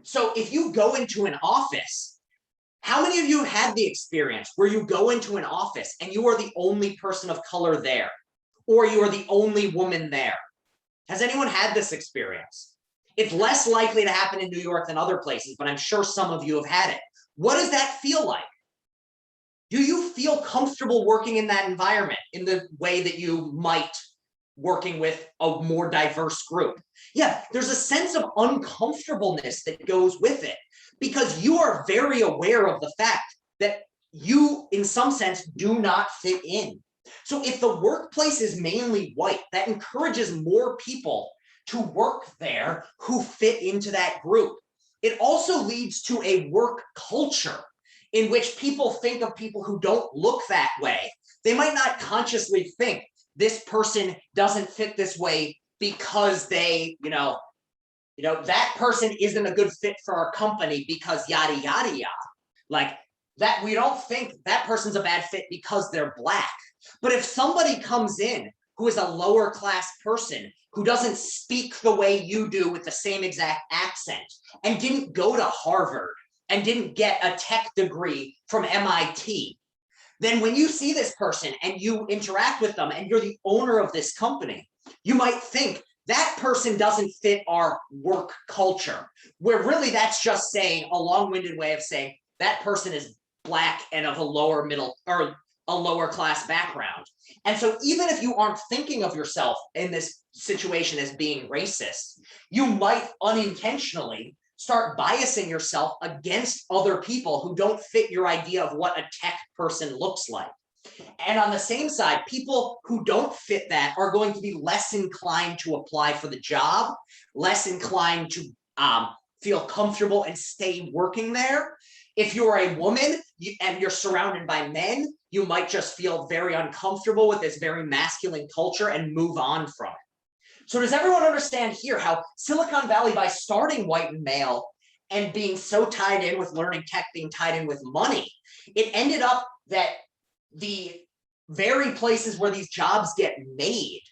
So if you go into an office, how many of you had the experience where you go into an office and you are the only person of color there, or you are the only woman there? Has anyone had this experience? It's less likely to happen in New York than other places, but I'm sure some of you have had it. What does that feel like? Do you feel comfortable working in that environment in the way that you might working with a more diverse group? Yeah, there's a sense of uncomfortableness that goes with it, because you are very aware of the fact that you, in some sense, do not fit in. So if the workplace is mainly white, that encourages more people to work there who fit into that group. It also leads to a work culture in which people think of people who don't look that way. They might not consciously think this person doesn't fit this way because they, that person isn't a good fit for our company because yada, yada, yada. Like that, we don't think that person's a bad fit because they're Black. But if somebody comes in who is a lower class person who doesn't speak the way you do with the same exact accent and didn't go to Harvard and didn't get a tech degree from MIT, then when you see this person and you interact with them and you're the owner of this company, you might think that person doesn't fit our work culture, where really that's just saying a long-winded way of saying that person is Black and of a lower middle or a lower class background. And so even if you aren't thinking of yourself in this situation as being racist, you might unintentionally start biasing yourself against other people who don't fit your idea of what a tech person looks like. And on the same side, people who don't fit that are going to be less inclined to apply for the job, less inclined to feel comfortable and stay working there. If you're a woman and you're surrounded by men, you might just feel very uncomfortable with this very masculine culture and move on from it. So does everyone understand here how Silicon Valley, by starting white and male and being so tied in with learning tech, being tied in with money, it ended up that the very places where these jobs get made,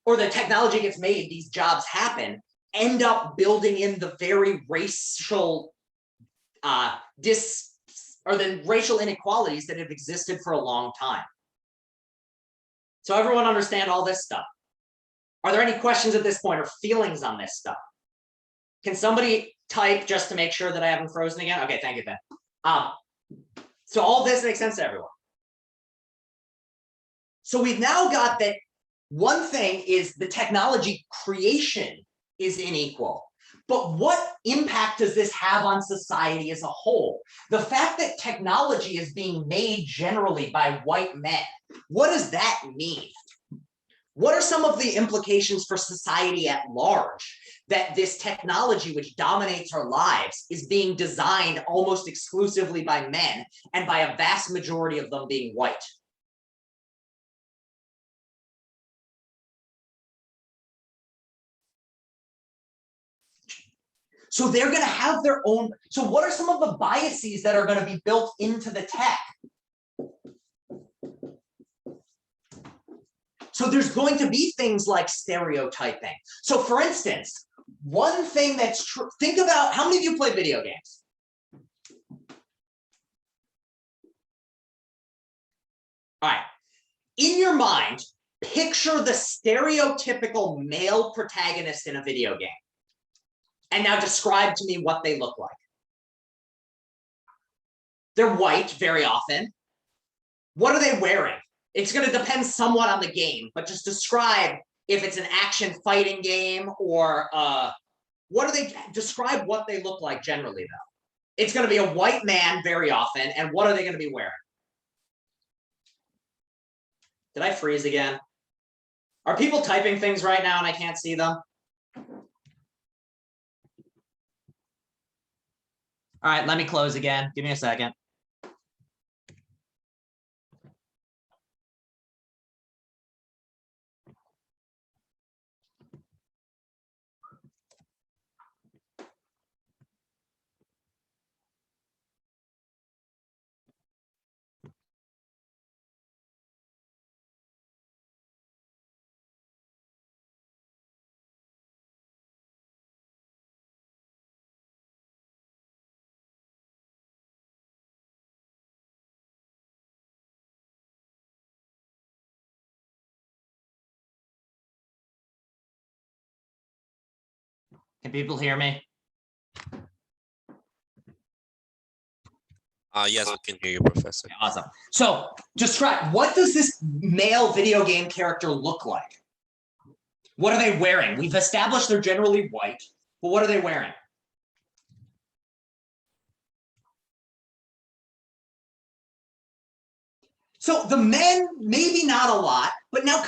or the technology gets made, these jobs happen, end up building in the very racial the racial inequalities that have existed for a long time. So everyone understand all this stuff? Are there any questions at this point or feelings on this stuff? Can somebody type just to make sure that I haven't frozen again? Okay, thank you, Ben. So all this makes sense to everyone. So we've now got that one thing is the technology creation is unequal. But what impact does this have on society as a whole? The fact that technology is being made generally by white men, what does that mean? What are some of the implications for society at large that this technology, which dominates our lives, is being designed almost exclusively by men and by a vast majority of them being white? So they're going to have their own. So what are some of the biases that are going to be built into the tech? So there's going to be things like stereotyping. So for instance, one thing that's true, think about how many of you play video games? All right. In your mind, picture the stereotypical male protagonist in a video game. And now describe to me what they look like. They're white very often. What are they wearing? It's going to depend somewhat on the game, but just describe if it's an action fighting game or what are they, describe what they look like generally though. It's going to be a white man very often, and what are they going to be wearing? Did I freeze again? Are people typing things right now and I can't see them? All right, let me close again. Give me a second. Can people hear me? Yes, I can hear you, Professor. Awesome. So describe, what does this male video game character look like? What are they wearing? We've established they're generally white, but what are they wearing? So the men, maybe not a lot, but now,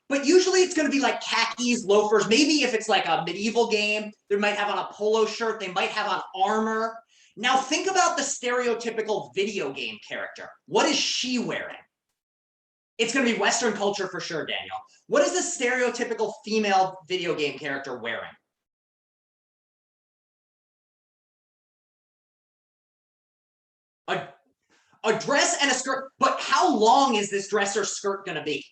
but usually it's going to be like khakis, loafers. Maybe if it's like a medieval game, they might have on a polo shirt. They might have on armor. Now think about the stereotypical video game character. What is she wearing? It's going to be Western culture for sure, Daniel. What is the stereotypical female video game character wearing? A dress and a skirt, but how long is this dress or skirt going to be?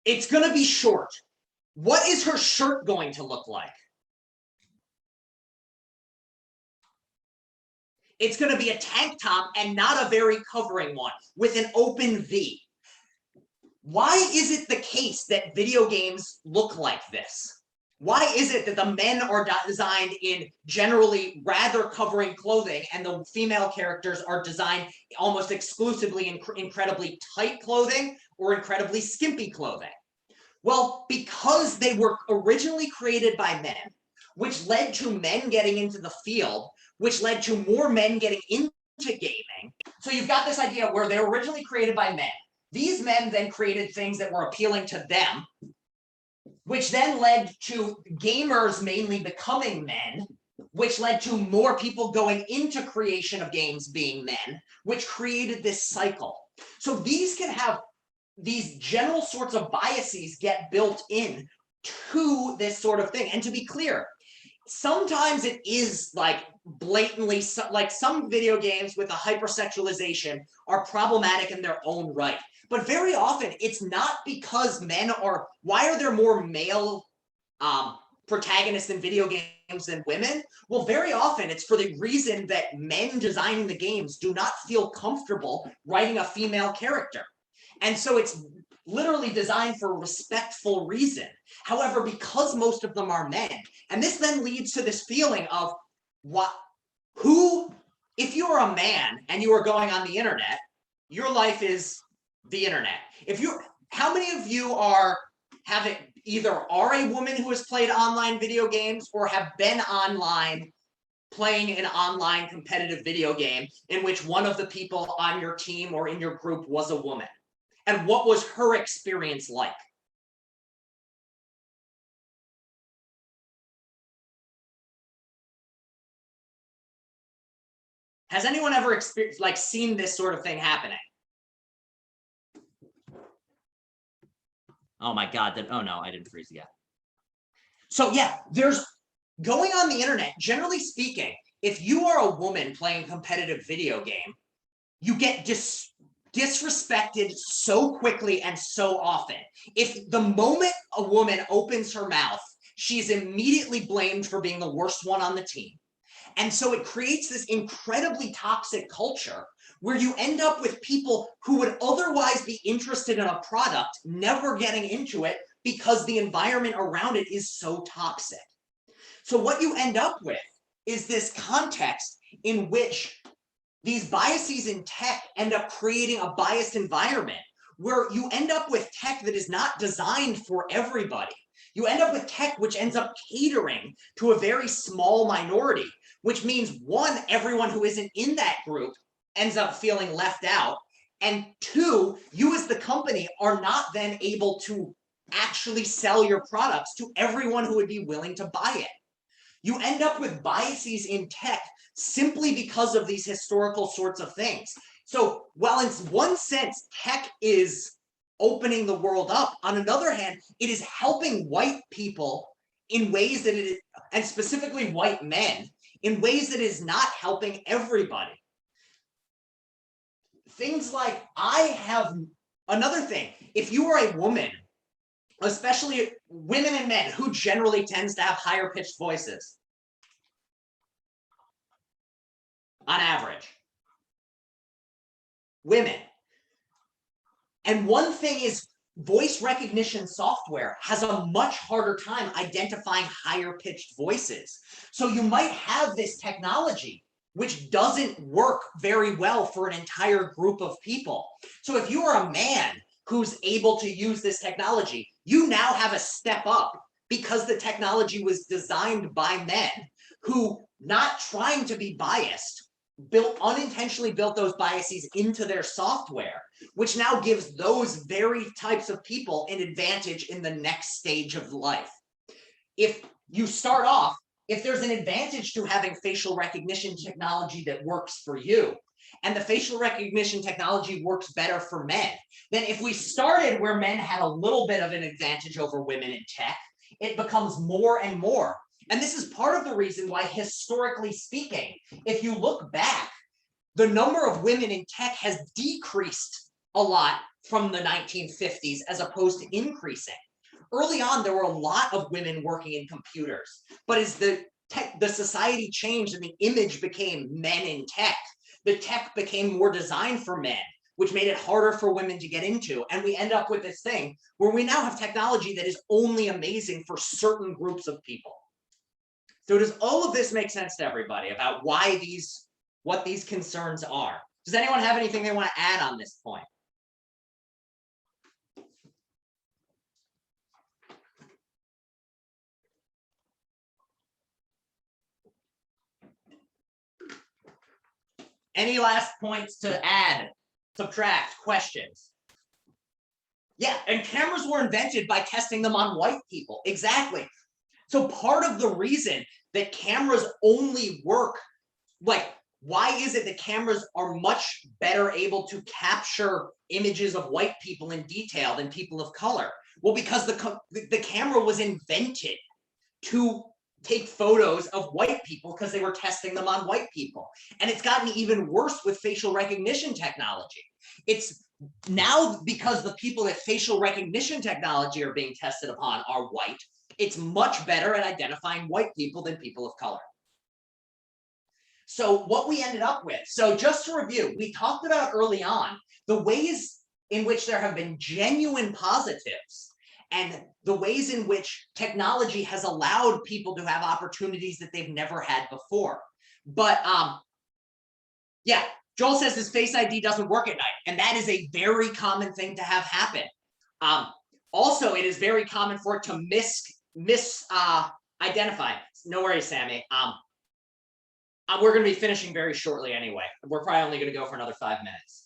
It's going to be short. What is her shirt going to look like? It's going to be a tank top and not a very covering one with an open V. Why is it the case that video games look like this? Why is it that the men are designed in generally rather covering clothing and the female characters are designed almost exclusively in incredibly tight clothing or incredibly skimpy clothing? Well, because they were originally created by men, which led to men getting into the field, which led to more men getting into gaming. So you've got this idea where they were originally created by men. These men then created things that were appealing to them, which then led to gamers mainly becoming men, which led to more people going into creation of games being men, which created this cycle. So these can have these general sorts of biases get built in to this sort of thing. And to be clear, sometimes it is like blatantly, like some video games with a hypersexualization are problematic in their own right. But very often it's not because men are, why are there more male protagonists in video games than women? Well, very often it's for the reason that men designing the games do not feel comfortable writing a female character. And so it's literally designed for a respectful reason. However, because most of them are men, and this then leads to this feeling of if you're a man and you are going on the internet, your life is the internet. How many of you either are a woman who has played online video games or have been online playing an online competitive video game in which one of the people on your team or in your group was a woman? And what was her experience like? Has anyone ever seen this sort of thing happening? Oh my God, oh no, I didn't freeze yet. So yeah, there's going on the internet, generally speaking, if you are a woman playing a competitive video game, you get disrespected so quickly and so often. If the moment a woman opens her mouth, she's immediately blamed for being the worst one on the team. And so it creates this incredibly toxic culture where you end up with people who would otherwise be interested in a product never getting into it because the environment around it is so toxic. So what you end up with is this context in which these biases in tech end up creating a biased environment where you end up with tech that is not designed for everybody. You end up with tech which ends up catering to a very small minority, which means one, everyone who isn't in that group ends up feeling left out. And two, you as the company are not then able to actually sell your products to everyone who would be willing to buy it. You end up with biases in tech simply because of these historical sorts of things. So while in one sense, tech is opening the world up, on another hand, it is helping white people in ways that and specifically white men, in ways that is not helping everybody. Things like another thing, if you are a woman, especially women and men who generally tends to have higher pitched voices on average, women. And one thing is voice recognition software has a much harder time identifying higher pitched voices. So you might have this technology which doesn't work very well for an entire group of people. So if you are a man who's able to use this technology, you now have a step up because the technology was designed by men who, not trying to be biased, unintentionally built those biases into their software, which now gives those very types of people an advantage in the next stage of life. If you start off, if there's an advantage to having facial recognition technology that works for you, and the facial recognition technology works better for men, then if we started where men had a little bit of an advantage over women in tech, it becomes more and more. And this is part of the reason why, historically speaking, if you look back, the number of women in tech has decreased a lot from the 1950s as opposed to increasing. Early on, there were a lot of women working in computers, but as the society changed and the image became men in tech, the tech became more designed for men, which made it harder for women to get into. And we end up with this thing where we now have technology that is only amazing for certain groups of people. So does all of this make sense to everybody about what these concerns are? Does anyone have anything they want to add on this point? Any last points to add, subtract, questions? Yeah, and cameras were invented by testing them on white people. Exactly. So part of the reason that cameras only work, why is it that cameras are much better able to capture images of white people in detail than people of color? Well, because the camera was invented to take photos of white people because they were testing them on white people. And it's gotten even worse with facial recognition technology. It's now because the people that facial recognition technology are being tested upon are white, it's much better at identifying white people than people of color. So what we ended up with, so just to review, we talked about early on the ways in which there have been genuine positives and the ways in which technology has allowed people to have opportunities that they've never had before. But yeah, Joel says his Face ID doesn't work at night, and that is a very common thing to have happen. Also, it is very common for it to identify. No worries, Sammy. We're going to be finishing very shortly anyway. We're probably only going to go for another 5 minutes.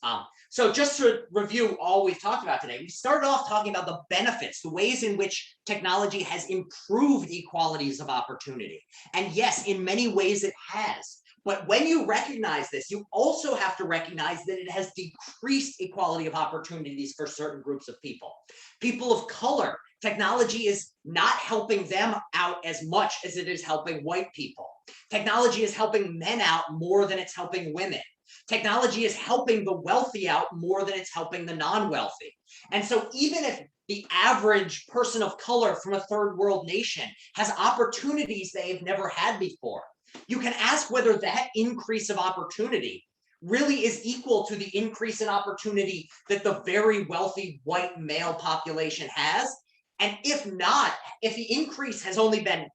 So just to review all we've talked about today, we started off talking about the benefits, the ways in which technology has improved equalities of opportunity. And yes, in many ways it has. But when you recognize this, you also have to recognize that it has decreased equality of opportunities for certain groups of people. People of color, technology is not helping them out as much as it is helping white people. Technology is helping men out more than it's helping women. Technology is helping the wealthy out more than it's helping the non-wealthy. And so even if the average person of color from a third world nation has opportunities they've never had before, you can ask whether that increase of opportunity really is equal to the increase in opportunity that the very wealthy white male population has. And if not, if the increase has only been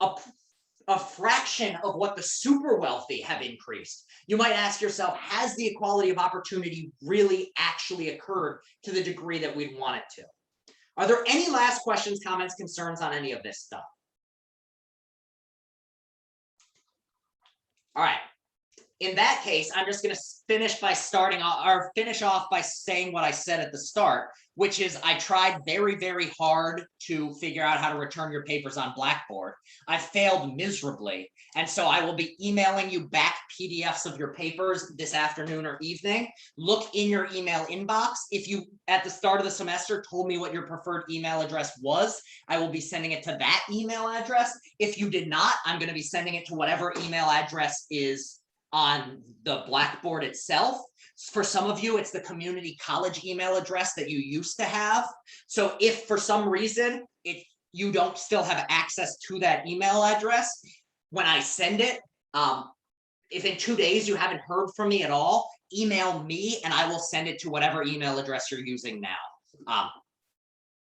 a fraction of what the super wealthy have increased, you might ask yourself, has the equality of opportunity really actually occurred to the degree that we'd want it to? Are there any last questions, comments, concerns on any of this stuff? All right. In that case, I'm just going to finish off by saying what I said at the start, which is I tried very, very hard to figure out how to return your papers on Blackboard. I failed miserably. And so I will be emailing you back PDFs of your papers this afternoon or evening. Look in your email inbox. If you, at the start of the semester, told me what your preferred email address was, I will be sending it to that email address. If you did not, I'm going to be sending it to whatever email address is on the Blackboard itself. For some of you, it's the community college email address that you used to have. So if for some reason you don't still have access to that email address, when I send it, if in 2 days you haven't heard from me at all, email me and I will send it to whatever email address you're using now.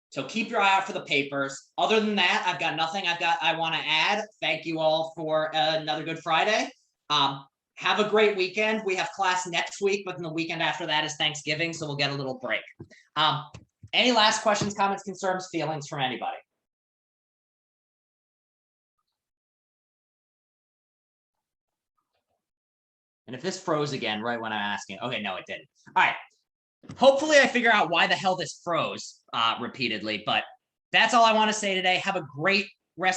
So keep your eye out for the papers. Other than that, I've got nothing I want to add. Thank you all for another good Friday. Have a great weekend. We have class next week, but then the weekend after that is Thanksgiving, so we'll get a little break. Any last questions, comments, concerns, feelings from anybody? And if this froze again right when I'm asking, okay, no, it didn't. All right. Hopefully I figure out why the hell this froze repeatedly, but that's all I want to say today. Have a great rest of